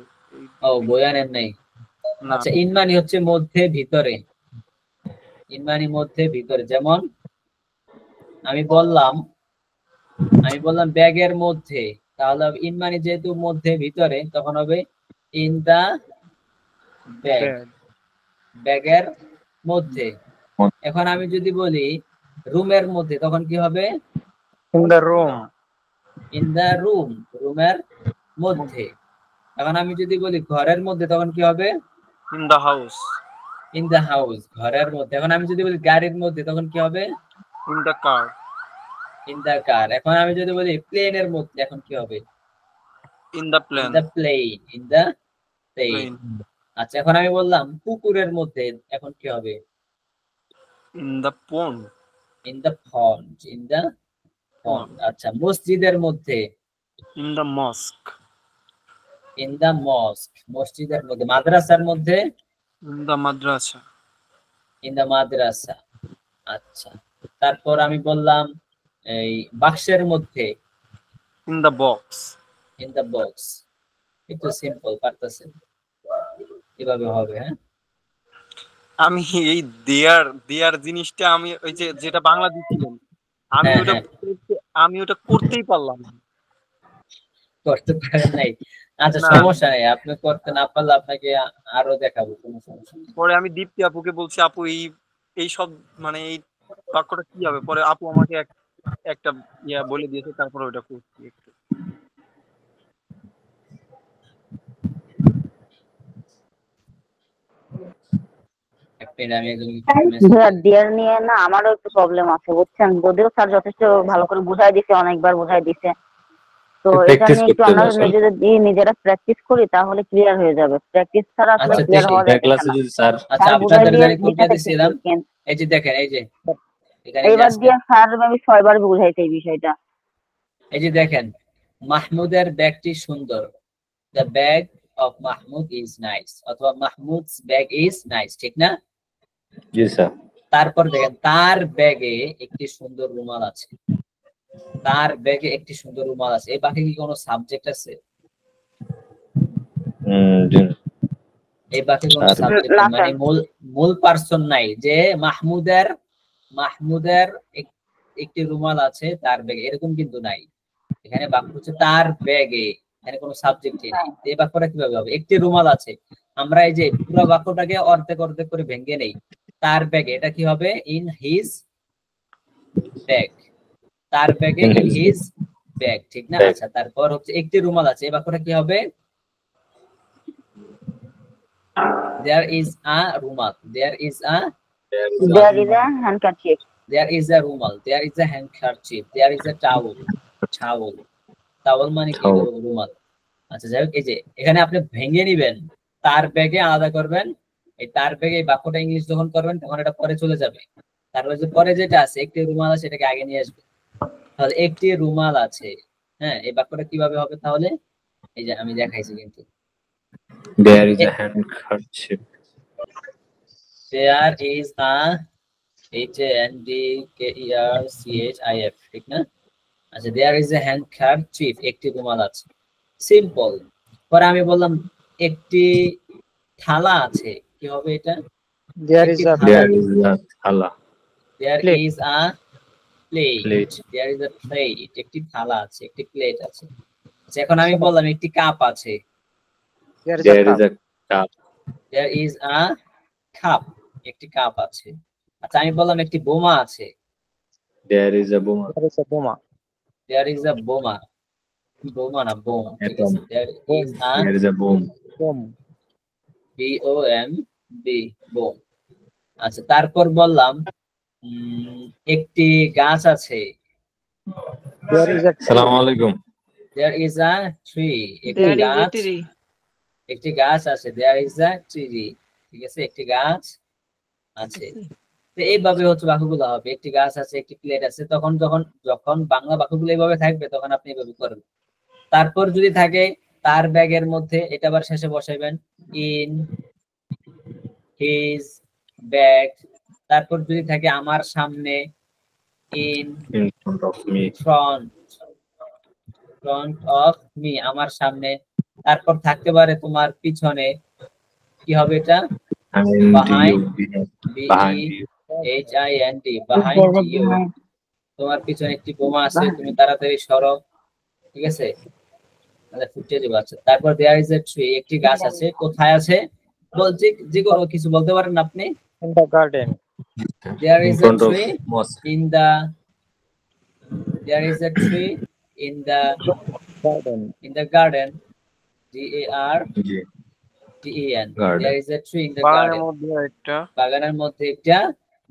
ও বই আনেন নাই? না আচ্ছা, ইন মানে হচ্ছে মধ্যে, ভিতরে, ইন মানে মধ্যে, ভিতরে। যেমন আমি বললাম, ব্যাগের মধ্যে, তাহলে ইন মানে যেহেতু মধ্যে, ভিতরে, তখন হবে ইন দা ব্যাগ, ব্যাগ। ব্যাগের মধ্যে। এখন আমি যদি বলি রুমের মধ্যে, তখন কি হবে? In the room. In the room, রুমের মধ্যে। এখন আমি যদি বলি ঘরের মধ্যে, তখন কি হবে? In the house. In the house, ঘরের মধ্যে। এখন আমি যদি বলি গাড়ির মধ্যে, তখন কি হবে? In the car. In the car. এখন আমি যদি বলি প্লেনের মধ্যে, এখন কি হবে? In the in plane. The plane, in the plane. Plane. আচ্ছা, এখন আমি বললাম পুকুরের মধ্যে, এখন কি হবে? In the pond. In the pond, in the pond. আচ্ছা, মসজিদের মধ্যে, ইন দা মস্ক। ইন দা মস্ক, মসজিদের মধ্যে। মাদ্রাসার মধ্যে, in the Madrasa. In the মাদ্রাসা। আচ্ছা, তারপর আমি বললাম এই বাক্সের মধ্যে, in the box. In the box. একটু সিম্পল, পারতেছেন? কিভাবে হবে? হ্যাঁ, আমি এই দেয়ার দেয়ার জিনিসটা আমি ওই যে যেটা বাংলা দিচ্ছিলেন আমি হ্যাঁ ওটা হ্যাঁ আমি ওটা করতেই পারলাম না। করতে পারেন নাই। আচ্ছা না সমস্যা নেই, আপনি করতে না পারলে আপনাকে আরো দেখাবো, কোনো সমস্যা নেই। পরে আমি দীপ্তি আপুকে বলছি আপু এই এই সব মানে এই বাক্যটা কি হবে, পরে আপু আমাকে একটা ইয়া বলে দিয়েছে, তারপরে ওইটা করছি একটু। এক মিনিট, আমি একজন মেসেজ দেয়ার নিয়ে না আমারও একটু প্রবলেম আছে বুঝছেন, যদিও স্যার যথেষ্ট ভালো করে বুঝাই দিছে, অনেকবার বুঝাই দিছে। তো এটা প্র্যাকটিস নিয়ে একটু করতে হবে আমরা আসলে। নিজেরা প্র্যাকটিস করি তাহলে ক্লিয়ার হয়ে যাবে, প্র্যাকটিস ছাড়া আসলে আচ্ছা ক্লিয়ার দেখি হওয়া যাইতেছে ক্লাসে না। যদি স্যার আচ্ছা স্যার বুঝাই আপনাদের দিয়ে জানি কোনটা দিতেছে দিছিলাম, ঠিকই, এই যে দেখেন, এই যে এখানে যে এইবার আজকে দিয়ে স্যার আমি 6বার বুঝাইছে এই বিষয়টা। এই যে দেখেন, মাহমুদের ব্যাগটি সুন্দর, the bag of Mahmud is nice, অথবা মাহমুদস ব্যাগ ইজ নাইস, ঠিক না? জি স্যার। তারপর দেখেন তার ব্যাগে একটি সুন্দর রুমাল আছে, তার ব্যাগে একটি সুন্দর রুমাল আছে, এই বাকি কি কোনো সাবজেক্ট আছে? জি। এই বাকি কোনো আর সাবজেক্ট না মানে স্যার, মূল পার্সন নাই, যে মাহমুদের একটি রুমাল আছে তার ব্যাগে, এরকম কিন্তু নাই। এখানে বাক্য হচ্ছে তার ব্যাগে, এখানে কোনো সাবজেক্টই নাই। এই বাক্যটা কিভাবে হবে? একটি রুমাল আছে, আমরা এই যে পুরো বাক্যটাকে অর্ধেক অর্ধেক করে ভেঙে নেই, তার ব্যাগে, এটা কি হবে? ইন হিজ ব্যাগ, তার ব্যাগে ইন হিজ ব্যাগ, ঠিক না? আচ্ছা তারপর হচ্ছে একটি রুমাল আছে, এই বাক্যটা কি হবে? There is a rumal, there is a there is a handkerchief. there is a রুমাল, there is a handkerchief, there is a towel, towel, towel মানে কি? রুমাল। আচ্ছা যাই হোক, এই যে এখানে আপনি ভেঙে নিবেন, তার ব্যাগে আলাদা করবেন, এই তার ব্যাগে এই বাক্যটা ইংলিশ যখন করবেন তখন এটা পরে চলে যাবে, তারপরে যে পরে যেটা আছে একটি রুমাল আছে এটাকে আগে নিয়ে আসবে, তাহলে একটি রুমাল আছে। হ্যাঁ, এই বাক্যটা কিভাবে হবে তাহলে? এই যে আমি দেখাইছি কিন্তু, there is a handkerchief. there is a handkerchief, ঠিক না? আচ্ছা there is a handkerchief, একটি রুমাল আছে, সিম্পল। পরে আমি বললাম একটি থালা আছে, কি হবে এটা? দেয়ার ইজ একটি আ থালা, There is a thala. there plate. is a plate, Plate. there is a plate, একটি থালা আছে, একটি প্লেট আছে। আচ্ছা, এখন আমি বললাম একটি কাপ আছে, there is a There cup. is a cup. there is a cup, একটি কাপ আছে। আচ্ছা আমি বললাম একটি বোমা আছে, There is a bomb. There is a বোমা। there is a বোমা, বোমা না বোম, ঠিক আছে, there is a There is a bomb. Bomb. bomb, bomb. আচ্ছা তারপর বললাম একটি গাছ আছে, there is a Assalamu alaikum. there is a tree, একটি There is a গাছ, tree. একটি গাছ আছে, there is a tree, ঠিক আছে, একটি গাছ আছে। তো এইভাবে হচ্ছে বাক্যগুলো হবে, একটি গাছ আছে, একটি প্লেট আছে, তখন যখন যখন বাংলা বাক্যগুলো এইভাবে থাকবে তখন আপনি এইভাবে করবেন। তারপর যদি থাকে তার ব্যাগের মধ্যে, এটা আবার শেষে বসাইবেন, ইন হিজ ব্যাগ। তারপর যদি থাকে আমার সামনে, in In front of me. Front of me, আমার সামনে। তারপর থাকতে পারে তোমার পিছনে, কি হবে এটা? Behind you. Behind you. BEHIND, behind you, তোমার পিছনে একটি বোমা আছে, তুমি তাড়াতাড়ি সরো, ঠিক আছে, তাহলে ফুটে যাবে। আচ্ছা তারপর দেয়ার ইজ এ ট্রি, একটি গাছ আছে, কোথায় আছে? বলছি যে কোনো কিছু বলতে পারেন আপনি। In the garden. There In is a front of tree mosque. In the, there is a tree in the garden. garden, GARDEN, G. Garden. there is a tree in the বাগানের garden, মধ্যে একটা বাগানের মধ্যে একটা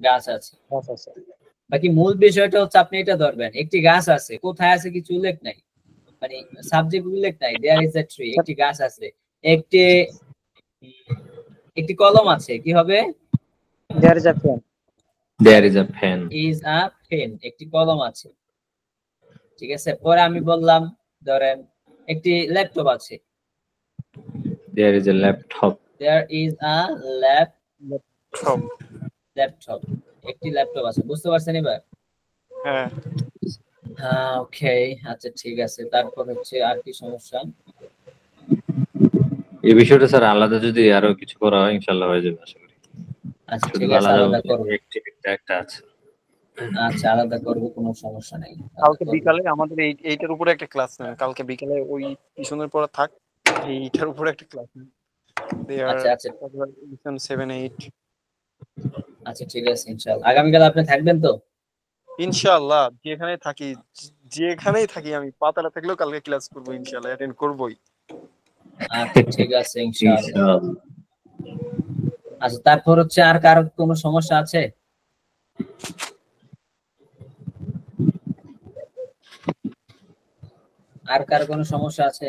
গাছ আছে। গাছ আছে। বাকি মূল বিষয়টা হচ্ছে আপনি এটা ধরবেন, একটি গাছ আছে, কোথায় আছে কিছু উল্লেখ নাই, মানে সাবজেক্ট উল্লেখ নাই, there is a tree, একটি গাছ আছে, একটি কলম আছে, কি হবে? There is a pen. There is a pen. is a pen, একটি কলম আছে, ঠিক আছে। পরে আমি বললাম ধরেন একটি ল্যাপটপ আছে, There is a laptop. there is a সব। ল্যাপটপ, একটি ল্যাপটপ আছে, বুঝতে পারছেন এবার? হ্যাঁ ওকে, আচ্ছা ঠিক আছে। তারপর হচ্ছে আর কি সমস্যা? এই বিষয়টা স্যার আলাদা যদি আরো কিছু করা হয় ইনশাআল্লাহ হয়ে যাবে আশা করি। আচ্ছা শুধু ঠিক আছে, আলাদা আলাদা করবো। একটা আছে। আচ্ছা আলাদা করবো, কোনো সমস্যা নেই, আলাদা কালকে করবো। বিকালে আমাদের এইটার উপরে একটা ক্লাস নেন, কালকে বিকালে ওই পিছনের পড়া থাক, এইটার উপরে একটা ক্লাস নেন। দে আর আচ্ছা আচ্ছা 7 8 আচ্ছা ঠিক আছে, ইনশাআল্লাহ। আগামীকাল আপনি থাকবেন তো? ইনশাআল্লাহ যেখানেই থাকি আমি পাতালা থাকলেও কালকে ক্লাস করবো, ইনশাআল্লাহ অ্যাটেন্ড করবোই। আচ্ছা ঠিক আছে, ইনশাআল্লাহ। ইনশাআল্লাহ। আচ্ছা তারপর হচ্ছে আর কারো কোনো সমস্যা আছে? আর কারো কোনো সমস্যা আছে?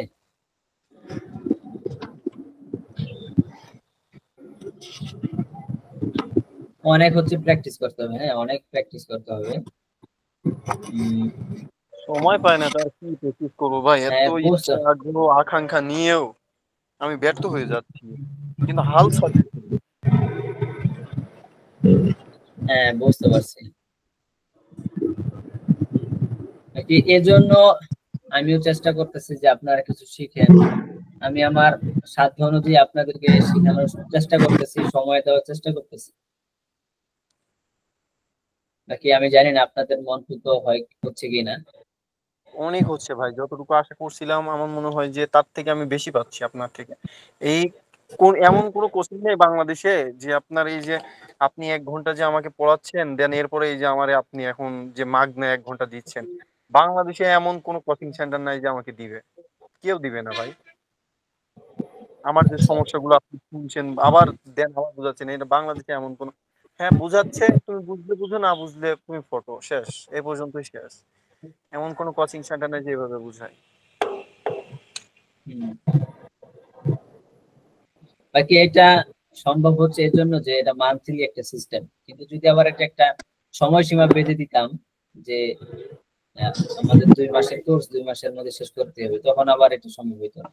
অনেক হচ্ছে প্র্যাকটিস করতে হবে, হ্যাঁ অনেক প্র্যাকটিস করতে হবে। সময় পায় না, তার কি প্র্যাকটিস করবো ভাই, এত হ্যাঁ ইচ্ছা আগ্রহ আকাঙ্ক্ষা নিয়েও আমি ব্যর্থ হয়ে যাচ্ছি, কিন্তু হাল ছাড়ছি না। হ্যাঁ বুঝতে পারছি। এজন্য আমিও চেষ্টা করতেছি যে আপনারা কিছু শিখেন। আমি আমার সাধ্য অনুযায়ী আপনাদেরকে শেখানোর চেষ্টা করতেছি, সময় দেওয়ার চেষ্টা করতেছি। বাকি আমি জানি না আপনাদের মন পুত হচ্ছে কিনা। অনেক হচ্ছে ভাই, যতটুকু আশা করছিলাম আমার মনে হয় যে তার থেকে আমি বেশি পাচ্ছি আপনার থেকে। এই এমন কোনো কোচিং নেই বাংলাদেশে যে আপনার এই যে আপনি 1 ঘন্টা যে আমাকে পড়াচ্ছেন, দেন এরপরে এই যে আমারে আপনি এখন যে মাগনা 1 ঘন্টা দিচ্ছেন, বাংলাদেশে এমন কোনো কোচিং সেন্টার নাই যে আমাকে দিবে, কেউ দিবে না ভাই। আমার যে আচ্ছা সমস্যাগুলো আপনি শুনছেন আবার দেন আবার বুঝাচ্ছেন, এটা বাংলাদেশে এমন কোনো, হ্যাঁ বুঝাচ্ছে, তুমি বুঝলে বুঝো, না বুঝলে তুমি ফটো শেষ, এ পর্যন্তই শেষ। এমন কোনো কোচিং সেন্টার নেই যে এভাবে বুঝায়। হুম। বাকি এটা সম্ভব হচ্ছে এই জন্য যে এটা মান্থলি একটা সিস্টেম, কিন্তু যদি আবার এটা একটা সময়সীমা বেঁধে দিতাম যে আমাদের 2 মাসের কোর্স 2 মাসের মধ্যে শেষ করতে হবে, তখন আবার এটা সম্ভব হইতো না।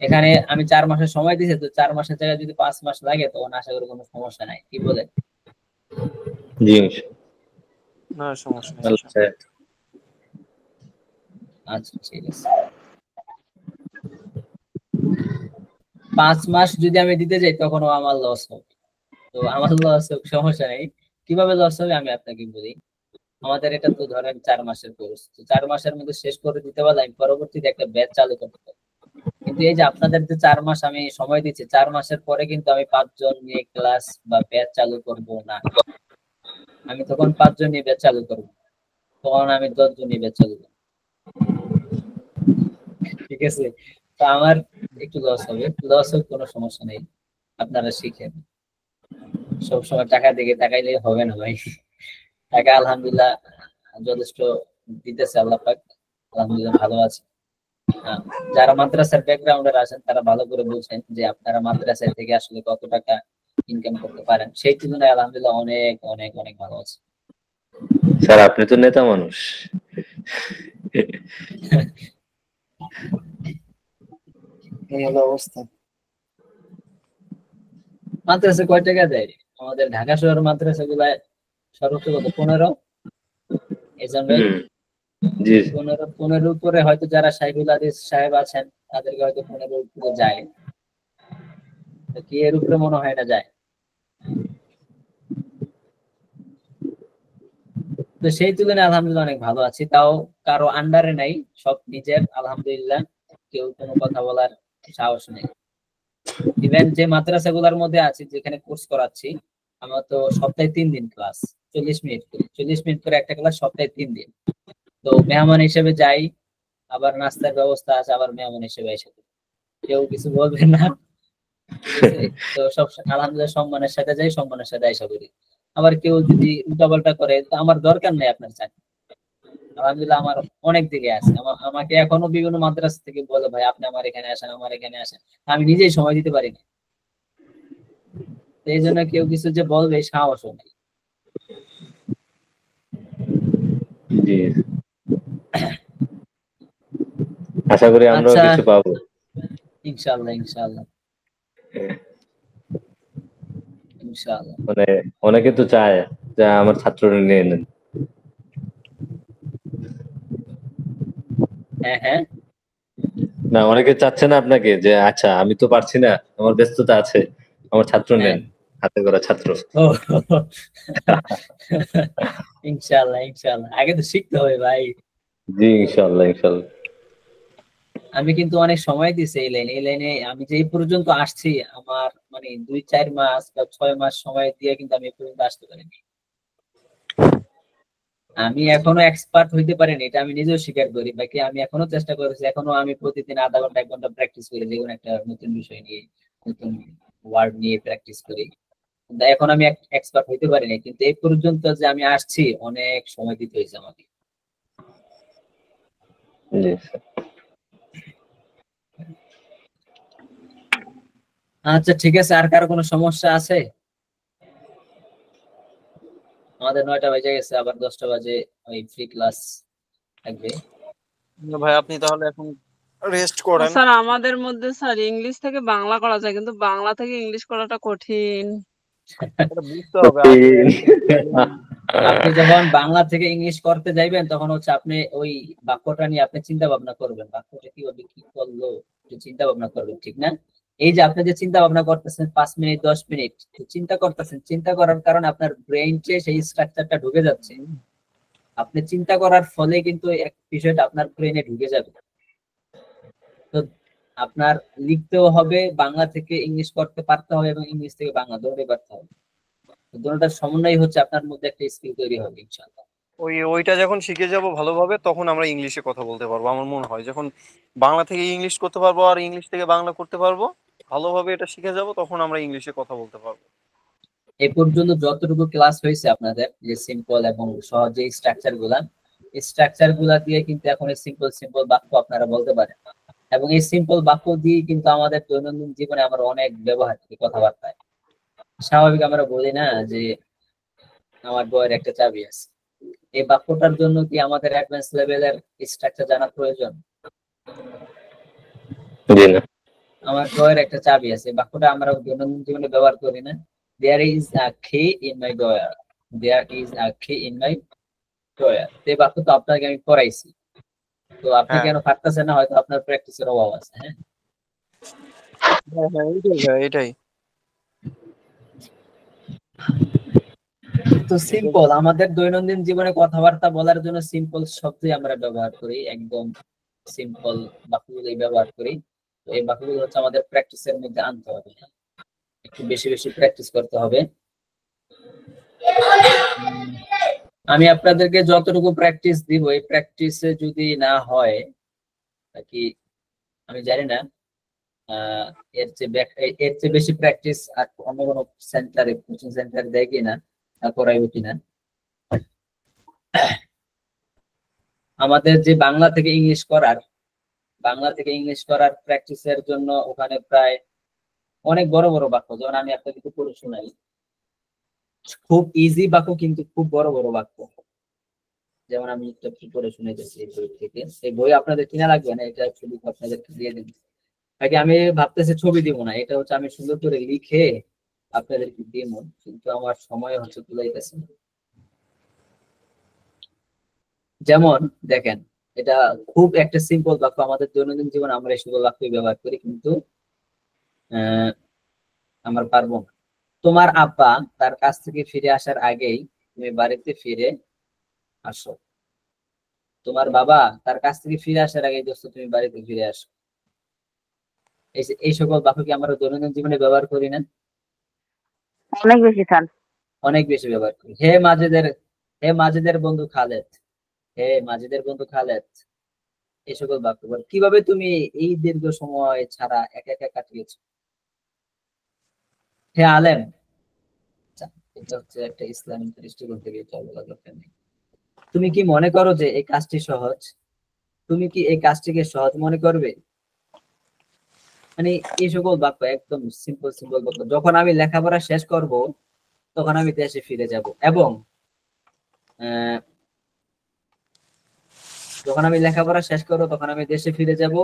এখানে আমি 4 মাসের সময় দিয়েছি, তো 4 মাসের জায়গায় যদি 5 মাস লাগে তখন আশা করি কোনো সমস্যা নাই, কি বলে? জি না সমস্যা নেই। আচ্ছা। আচ্ছা ঠিক আছে। 5 মাস যদি আমি দিতে যাই তখনও আমার লস হবে। তো আমার লস হোক, সমস্যা নেই। কিভাবে লস হবে আমি আপনাকে বলি। আমাদের এটা তো ধরেন 4 মাসের কোর্স, তো 4 মাসের মধ্যে শেষ করে দিতে পারলে আমি পরবর্তীতে একটা ব্যাচ চালু করতে পারি। কিন্তু এই যে আপনাদের যে 4 মাস আমি সময় দিচ্ছি, 4 মাসের পরে কিন্তু আমি 5 জন নিয়ে ক্লাস বা ব্যাচ চালু করব না। আমি তখন 5 জন নিয়ে ব্যাচ চালু করবো, তখন আমি 10 জন নিয়ে ব্যাচ চালু করবো। ঠিক আছে, তো আমার একটু লস হবে, লস হোক কোনো সমস্যা নেই, আপনারা শিখেন। সবসময় টাকা দিকে তাকাইলে হবে না ভাই। টাকা আলহামদুলিল্লাহ যথেষ্ট দিতেছে আল্লাহ পাক, আলহামদুলিল্লাহ ভালো আছে। যারা মাদ্রাসার ব্যাকগ্রাউন্ডের আছেন তারা ভালো করে বুঝেন যে আপনারা মাদ্রাসা থেকে আসলে কত টাকা ইনকাম করতে পারেন, সেই তুলনায় আলহামদুলিল্লাহ অনেক অনেক অনেক ভালো আছে। স্যার আপনি তো নেতা মানুষ। এই হলো অবস্থা। মাদ্রাসা কয় টাকা দেয়? আমাদের ঢাকা শহরের মাদ্রাসা গুলায় সর্বোচ্চ কত? 15? এজন ভাই জি 15 উপরে হয়তো যারা সাইফুল হাদিস সাহেব আছেন তাদেরকে হয়তো 15 উপরে যায়, কি এর উপরে মনে হয় না যায়। তো সেই তুলনায় আলহামদুলিল্লাহ অনেক ভালো আছি, তাও কারো আন্ডারে নাই, সব নিজের আলহামদুলিল্লাহ, কেউ কোনো কথা বলার সাহস নেই। ইভেন যে মাদ্রাসা গুলার মধ্যে আছি যেখানে কোর্স করাচ্ছি, আমার তো সপ্তাহে 3 দিন ক্লাস, 40 মিনিট করে, 40 মিনিট করে একটা ক্লাস, সপ্তাহে 3 দিন। তো মেহমান হিসেবে যাই, আবার নাস্তার ব্যবস্থা আছে, আবার মেহমান হিসেবে এসে কেউ কিছু বলবে না। ঠিক আছে, তো সব আলহামদুলিল্লাহ সম্মানের সাথে যাই, সম্মানের সাথে আশা করি। আবার কেউ যদি উল্টাপাল্টা করে তো আমার দরকার নেই আপনার চাকরি, আলহামদুলিল্লাহ আমার অনেক দিকে আছে। আমাকে এখনো বিভিন্ন মাদ্রাসা থেকে বলে ভাই আপনি আমার এখানে আসেন, আমার এখানে আসেন, আমি নিজেই সময় দিতে পারি না। এই জন্য কেউ কিছু যে বলবে সাহসও নেই। জি আশা করি আমরাও আচ্ছা কিছু পাবো। ইনশাআল্লাহ ইনশাআল্লাহ ইনশাআল্লাহ। মানে অনেকে তো চায় যে আমার ছাত্ররা নিয়ে নেন। হ্যাঁ হ্যাঁ না অনেকে চাচ্ছে না আপনাকে যে আচ্ছা আমি তো পারছি না, আমার ব্যস্ততা আছে, আমার ছাত্র হ্যাঁ নেন। হাতে গড়া ছাত্র। ও ইনশাআল্লাহ ইনশাআল্লাহ, আগে তো শিখতে হবে ভাই। জি ইনশাআল্লাহ ইনশাআল্লাহ। আমি কিন্তু অনেক সময় দিছি এই লাইনে আমি যে এই পর্যন্ত আসছি, আমার মানে 2-4 মাস বা 6 মাস সময় দিয়ে কিন্তু আমি এই পর্যন্ত আসতে পারিনি। আমি এখনো এক্সপার্ট হইতে পারিনি, এটা আমি নিজেও স্বীকার করি। বাকি আমি এখনো চেষ্টা করেছি, এখনো আমি প্রতিদিন আধা ঘন্টা 1 ঘন্টা প্র্যাকটিস করি, যে কোনো একটা নতুন বিষয় নিয়ে, নতুন ওয়ার্ড নিয়ে প্র্যাকটিস করি। কিন্তু এখন আমি এক্সপার্ট হইতে পারিনি, কিন্তু এই পর্যন্ত যে আমি আসছি অনেক সময় দিতে হয়েছে আমাকে। জি স্যার। আচ্ছা ঠিক আছে, আর কারো কোনো সমস্যা আছে? আমাদের 9টা বাজে গেছে, আবার 10টা বাজে ওই ফ্রি ক্লাস থাকবে। ভাই আপনি তাহলে এখন রেস্ট করেন। স্যার আমাদের মধ্যে স্যার ইংলিশ থেকে বাংলা করা যায়, কিন্তু বাংলা থেকে ইংলিশ করাটা কঠিন। এটা বুঝতে হবে আপনি যখন বাংলা থেকে ইংলিশ করতে যাইবেন, তখন হচ্ছে আপনি ওই বাক্যটা নিয়ে আপনি চিন্তা ভাবনা করবেন, বাক্যটা কিভাবে কি করলো চিন্তা ভাবনা করবেন, ঠিক না? এই যে আপনি যে চিন্তা ভাবনা করতেছেন 5 মিনিট 10 মিনিট চিন্তা করতেছেন, চিন্তা করার কারণে আপনার ব্রেইনে সেই স্ট্রাকচারটা ঢুকে যাচ্ছে। আপনি চিন্তা করার ফলে কিন্তু এক বিষয়টা আপনার ব্রেইনে ঢুকে যাবে। তো আপনার লিখতেও হবে, বাংলা থেকে ইংলিশ করতে পারতে হবে, এবং ইংলিশ থেকে বাংলা ধরতে পারতে হবে। দুটোটার সমন্বয় হচ্ছে আপনার মধ্যে একটা স্কিল তৈরি হবে ইনশাআল্লাহ। ওইটা যখন শিখে যাব ভালোভাবে, তখন আমরা ইংলিশে কথা বলতে পারবো। আমার মনে হয় যখন বাংলা থেকে ইংলিশ করতে পারবো আর ইংলিশ থেকে বাংলা করতে পারবো, ভালোভাবে এটা শিখে যাব, তখন আমরা ইংলিশে কথা বলতে পারবো। এই পর্যন্ত যতটুকু ক্লাস হয়েছে আপনাদের, যে সিম্পল এবং সহজ যে স্ট্রাকচার গুলা দিয়ে কিন্তু এখন এই সিম্পল সিম্পল বাক্য আপনারা বলতে পারেন, এবং এই সিম্পল বাক্য দিয়ে কিন্তু আমাদের দৈনন্দিন জীবনে আমরা অনেক ব্যবহার করি কথাবার্তায়। স্বাভাবিক আমরা বলি না যে আমার বইয়ের একটা চাবি আছে, এই বাক্যটার জন্য কি আমাদের অ্যাডভান্স লেভেলের স্ট্রাকচার জানা প্রয়োজন? জি না। আমার বইয়ের একটা চাবি আছে, বাক্যটা আমরা দৈনন্দিন জীবনে ব্যবহার করি না? There is a key in my drawer. There is a key in my drawer. এই বাক্য তো আপনাকে আমি পড়াইছি, তো আপনি হ্যাঁ কেন পারতেছেন না? হয়তো আপনার প্র্যাকটিসের অভাব আছে। হ্যাঁ এটাই। তো সিম্পল, আমাদের দৈনন্দিন জীবনে কথাবার্তা বলার জন্য সিম্পল শব্দই আমরা ব্যবহার করি, একদম সিম্পল বাক্যগুলোই ব্যবহার করি। তো এই বাক্যগুলো হচ্ছে আমাদের প্র্যাকটিসের মধ্যে আনতে হবে, একটু বেশি বেশি প্র্যাকটিস করতে হবে। আমি আপনাদেরকে যতটুকু প্র্যাকটিস দিব, এই প্র্যাকটিসে যদি না হয় কি আমি জানি না, এর চেয়ে বেশি প্র্যাকটিস আর অন্য কোনো সেন্টারে, কোচিং সেন্টার দেয় কিনা, করাইব কিনা। আমাদের যে বাংলা থেকে ইংলিশ করার প্র্যাকটিসের জন্য ওখানে প্রায় অনেক বড় বড় বাক্য, যেমন আমি আপনাকে পড়ে শোনাই, খুব ইজি বাক্য কিন্তু খুব বড় বড় বাক্য। যেমন আমি একটা পড়ে শুনে যাচ্ছি এই বই থেকে, এই বই আপনাদের কিনা লাগবে না, এটা ছবি আপনাদেরকে দিয়ে দিন। আগে আমি ভাবতেছি ছবি দিব না, এটা হচ্ছে আমি সুন্দর করে লিখে আপনাদেরকে দিব, কিন্তু আমার সময় হচ্ছে তুলাইতেছে না। যেমন দেখেন, এটা খুব একটা সিম্পল বাক্য, আমাদের দৈনন্দিন জীবনে আমরা এই সকল বাক্য ব্যবহার করি, কিন্তু আমরা পারবো না। তোমার আব্বা তার কাছ থেকে ফিরে আসার আগেই তুমি বাড়িতে ফিরে আসো। তোমার বাবা তার কাছ থেকে ফিরে আসার আগেই দোস্ত তুমি বাড়িতে ফিরে আসো। এই সকল বাক্য কি আমরা দৈনন্দিন জীবনে ব্যবহার করি না? অনেক বেশি স্যার। অনেক বেশি ব্যবহার করি। হে মাজিদের বন্ধু খালেদ, হে মাজিদের বন্ধু খালেদ, এই সকল বাক্য কিভাবে তুমি এই দীর্ঘ সময় ছাড়া একা একা কাটিয়েছো? হে আলেম, এটা হচ্ছে একটা ইসলামিক দৃষ্টিকোণ থেকে বলা দরকার নেই। তুমি কি মনে করো যে এই কাজটি সহজ? তুমি কি এই কাজটিকে সহজ মনে করবে? মানে এই সকল বাক্য একদম সিম্পল বাক্য। যখন আমি লেখাপড়া শেষ করব, তখন আমি দেশে ফিরে যাব, এবং যখন আমি লেখাপড়া শেষ করবো তখন আমি দেশে ফিরে যাব,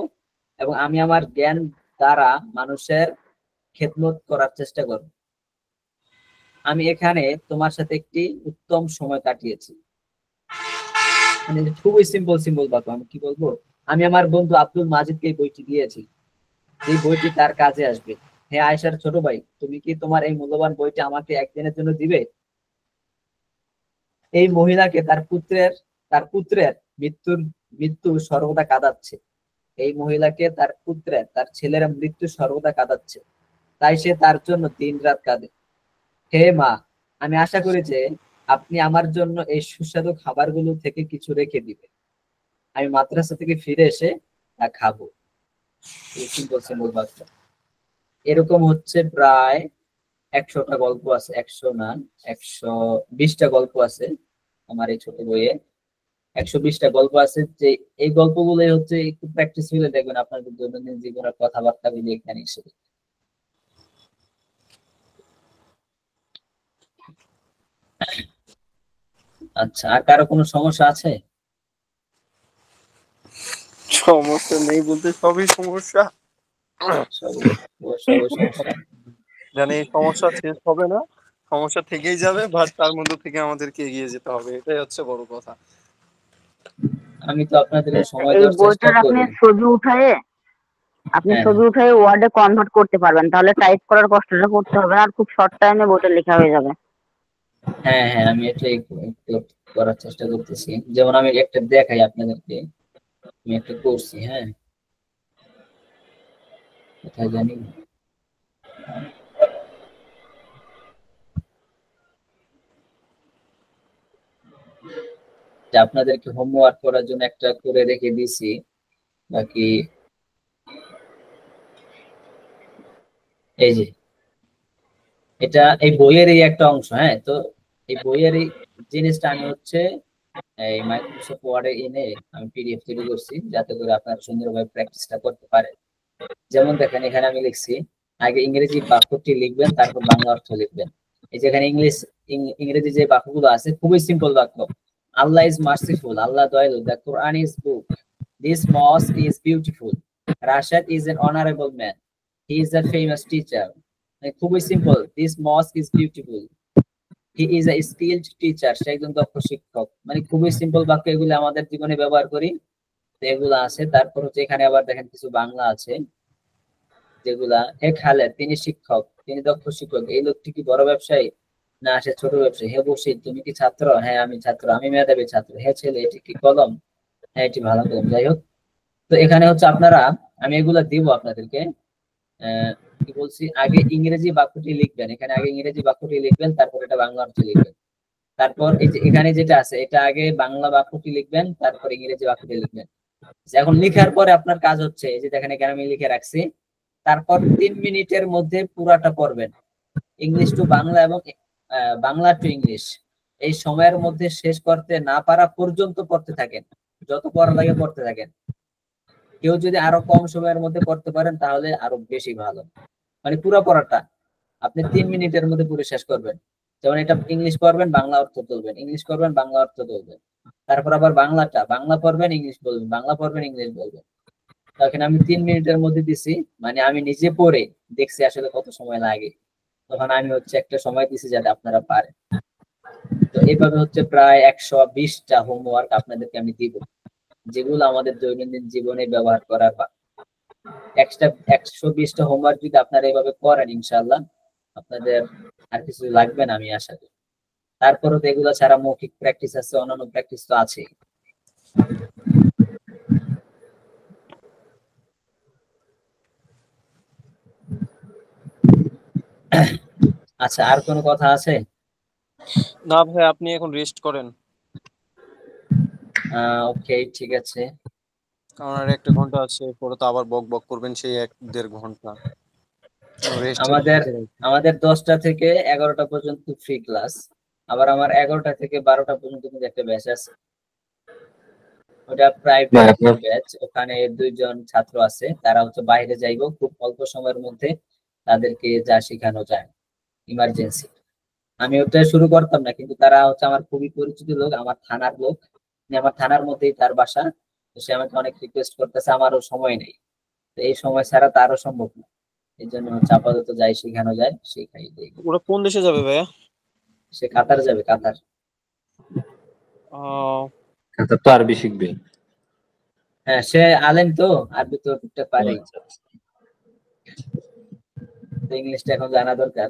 এবং আমি আমার জ্ঞান দ্বারা মানুষের খেদমত করার চেষ্টা করব। আমি এখানে তোমার সাথে একটি উত্তম সময় কাটিয়েছি। মানে খুবই সিম্পল বাক্য। আমি কি বলবো, আমি আমার বন্ধু আব্দুল মাজিদকে এই বইটি দিয়েছি, যে বইটি তার কাজে আসবে। হে আয়েশার ছোট ভাই, তুমি কি তোমার এই মূল্যবান বইটা আমাকে একদিনের জন্য দিবে? এই মহিলাকে তার পুত্রের মৃত্যুর মৃত্যু সর্বদা কাঁদাচ্ছে। এই মহিলাকে তার ছেলের মৃত্যু সর্বদা কাঁদাচ্ছে, তাই সে তার জন্য দিন রাত কাঁদে। হে মা, আমি আশা করি যে আপনি আমার জন্য এই সুস্বাদু খাবারগুলো থেকে কিছু রেখে দিবেন। আমি মাদ্রাসা থেকে ফিরে এসে তা খাবো। এই সিম্পল সিম্পল বাক্য। এরকম হচ্ছে প্রায় 100টা গল্প আছে, 100 না, 120টা গল্প আছে আমার এই ছোট বইয়ে। 120টা গল্প আছে, যে এই গল্পগুলোই হচ্ছে একটু প্র্যাকটিস হলে দেখবেন আপনাদের দৈনন্দিন জীবনের কথাবার্তা গুলি এখানে এসে। আচ্ছা, আর কারো কোনো সমস্যা আছে? সমস্যা নেই বলতে সবই সমস্যা। সবই সমস্যা। জানি এই সমস্যা শেষ হবে না, সমস্যা থেকেই যাবে, বাট তার মধ্যে থেকে আমাদেরকে এগিয়ে যেতে হবে, এটাই হচ্ছে বড় কথা। আমি তো আপনাদেরকে সময় এই দেওয়ার চেষ্টা বইটার আপনি করি। ছবি উঠায়ে হ্যাঁ, ওয়ার্ডে কনভার্ট করতে পারবেন, তাহলে টাইপ করার কষ্টটা করতে হবে না, আর খুব শর্ট টাইমে বইটা লেখা হয়ে যাবে। হ্যাঁ, হ্যাঁ, আমি এটা একটু করার চেষ্টা করতেছি। যেমন আমি একটা দেখাই আপনাদেরকে, আমি একটা করছি। হ্যাঁ, কোথায় জানি, যে আপনাদেরকে হোমওয়ার্ক করার জন্য একটা করে রেখে দিছি। বাকি এই যে এটা এই বইয়েরই একটা অংশ। হ্যাঁ, তো এই বইয়েরই জিনিসটা আমি হচ্ছে এই মাইক্রোসফট ওয়ার্ডে এনে আমি পিডিএফ তৈরি করছি, যাতে করে আপনারা সুন্দরভাবে প্র্যাকটিসটা করতে পারেন। যেমন দেখেন, এখানে আমি লিখছি আগে ইংরেজি বাক্যটি লিখবেন, তারপর বাংলা অর্থ লিখবেন। এই যে এখানে ইংরেজি যে বাক্যগুলো আছে খুবই সিম্পল বাক্য। আল্লাহ ইজ মার্সিফুল, আল্লাহ দয়ালু। The Quran is book, this mosque is beautiful, Rashad is an honourable man, he is a famous teacher. খুবই simple, this mosque is beautiful, he is a skilled teacher, সে একজন দক্ষ শিক্ষক। মানে খুবই simple বাক্য, এগুলো আমাদের জীবনে ব্যবহার করি। তো এগুলো আছে। তারপর হচ্ছে এখানে আবার দেখেন কিছু বাংলা আছে যেগুলা, হে খালেদ, তিনি শিক্ষক, তিনি দক্ষ শিক্ষক। এই লোকটি কি বড় ব্যবসায়ী, না সে ছোট ব্যবসায়ী? হে বসির, তুমি কি ছাত্র? হ্যাঁ আমি ছাত্র, আমি মেধাবী ছাত্র। হে ছেলে, এটি কি কলম? হ্যাঁ এটি ভালো কলম। যাই হোক, তো এখানে হচ্ছে আপনারা, আমি এগুলা দিব আপনাদেরকে। আহ কি বলছি, আগে ইংরেজি বাক্যটি লিখবেন। এখানে আগে ইংরেজি বাক্যটি লিখবেন, তারপর এটা বাংলা অর্থ লিখবেন। তারপর এই যে এখানে যেটা আছে, এটা আগে বাংলা বাক্যটি লিখবেন, তারপর ইংরেজি বাক্যটি লিখবেন। এখন লিখার পরে আপনার কাজ হচ্ছে, এই যে দেখেন এখানে আমি লিখে রাখছি, তারপর 3 মিনিটের মধ্যে পুরাটা পড়বেন, ইংলিশ টু বাংলা এবং বাংলা টু ইংলিশ। এই সময়ের মধ্যে শেষ করতে না পারা পর্যন্ত পড়তে থাকেন, যত পড়া লাগে পড়তে থাকেন। কেউ যদি আরো কম সময়ের মধ্যে পড়তে পারেন তাহলে আরো বেশি ভালো। মানে পুরো পড়াটা আপনি 3 মিনিটের মধ্যে পুরো শেষ করবেন। যেমন এটা ইংলিশ পড়বেন, বাংলা অর্থ তুলবেন, ইংলিশ করবেন, বাংলা অর্থ তুলবেন। তারপর আবার বাংলা পড়বেন, ইংলিশ বলবেন, বাংলা পড়বেন, ইংলিশ বলবেন। তখন আমি 3 মিনিটের মধ্যে দিছি, মানে আমি নিজে পড়ে দেখছি আসলে কত সময় লাগে। তখন আমি হচ্ছে একটা সময় দিছি যাতে আপনারা পারেন। তো এইভাবে হচ্ছে প্রায় 120টা হোমওয়ার্ক আপনাদেরকে আমি দিব, যেগুলো আমাদের দৈনন্দিন জীবনে ব্যবহার করার বা এক্সট্রা 120টা হোমওয়ার্ক যদি আপনারা এইভাবে করেন, ইনশাল্লাহ আপনাদের আর কিছু লাগবে না আমি আশা করি। তারপরে তো এগুলো ছাড়া মৌখিক প্র্যাকটিস আছে, অন্যান্য প্র্যাকটিস তো আছেই। আচ্ছা, আর কোনো কথা আছে? না ভাই, আপনি এখন রেস্ট করেন, ওকে, ঠিক আছে। কারণ আর 1 ঘন্টা আছে, পরে তো আবার বক বক করবেন সেই 1-1.5 ঘন্টা। রেস্ট আমাদের আমাদের 10টা থেকে 11টা পর্যন্ত ফ্রি ক্লাস। আবার আমার 11টা থেকে 12টা পর্যন্ত কিন্তু একটা ব্যাচ আছে, ওটা প্রাইভেট ব্যাচ। ওখানে 2জন ছাত্র আছে, তারা হচ্ছে বাইরে যাইবো খুব অল্প সময়ের মধ্যে, তাদেরকে যা শেখানো যায় ইমার্জেন্সি। আমি ওটা শুরু করতাম না, কিন্তু তারা হচ্ছে আমার খুবই পরিচিত লোক, আমার থানার লোক, মানে আমার থানার মধ্যেই তার বাসা। তো সে আমাকে অনেক রিকোয়েস্ট করতেছে, আমারও সময় নেই, তো এই সময় ছাড়া তারও সম্ভব না। এই জন্য হচ্ছে আপাতত যাই শেখানো যায় শেখাই দেই। ওরা কোন দেশে যাবে ভাইয়া? সে কাতার যাবে, কাতার। কাতার তো আরবি শিখবে। হ্যাঁ, সে আলেম তো, আরবি তো টুকটাক পারেই। তো ইংলিশটা এখন জানা দরকার।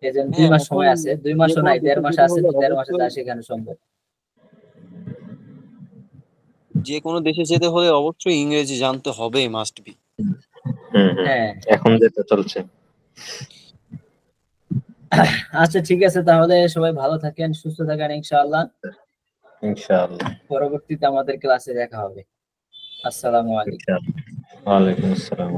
এই জন্য 2 হ্যাঁ, মাস এখন সময় আছে, 2 মাসও যেকোনো নাই, দেশে 1.5 মাস যেতে আছে, হলে তো 1.5 মাসে যা অবশ্যই শেখানো সম্ভব। যে কোনো দেশে যেতে হলে অবশ্যই ইংরেজি জানতে হবে, মাস্ট বি। হ্যাঁ এখন যেটা চলছে। আচ্ছা ঠিক আছে, তাহলে সবাই ভালো থাকেন, সুস্থ থাকেন ইনশাআল্লাহ। ইনশাআল্লাহ। পরবর্তীতে আমাদের ক্লাসে দেখা হবে। আসসালামু আলাইকুম। ইনশাআল্লাহ। ওয়ালাইকুম আসসালাম।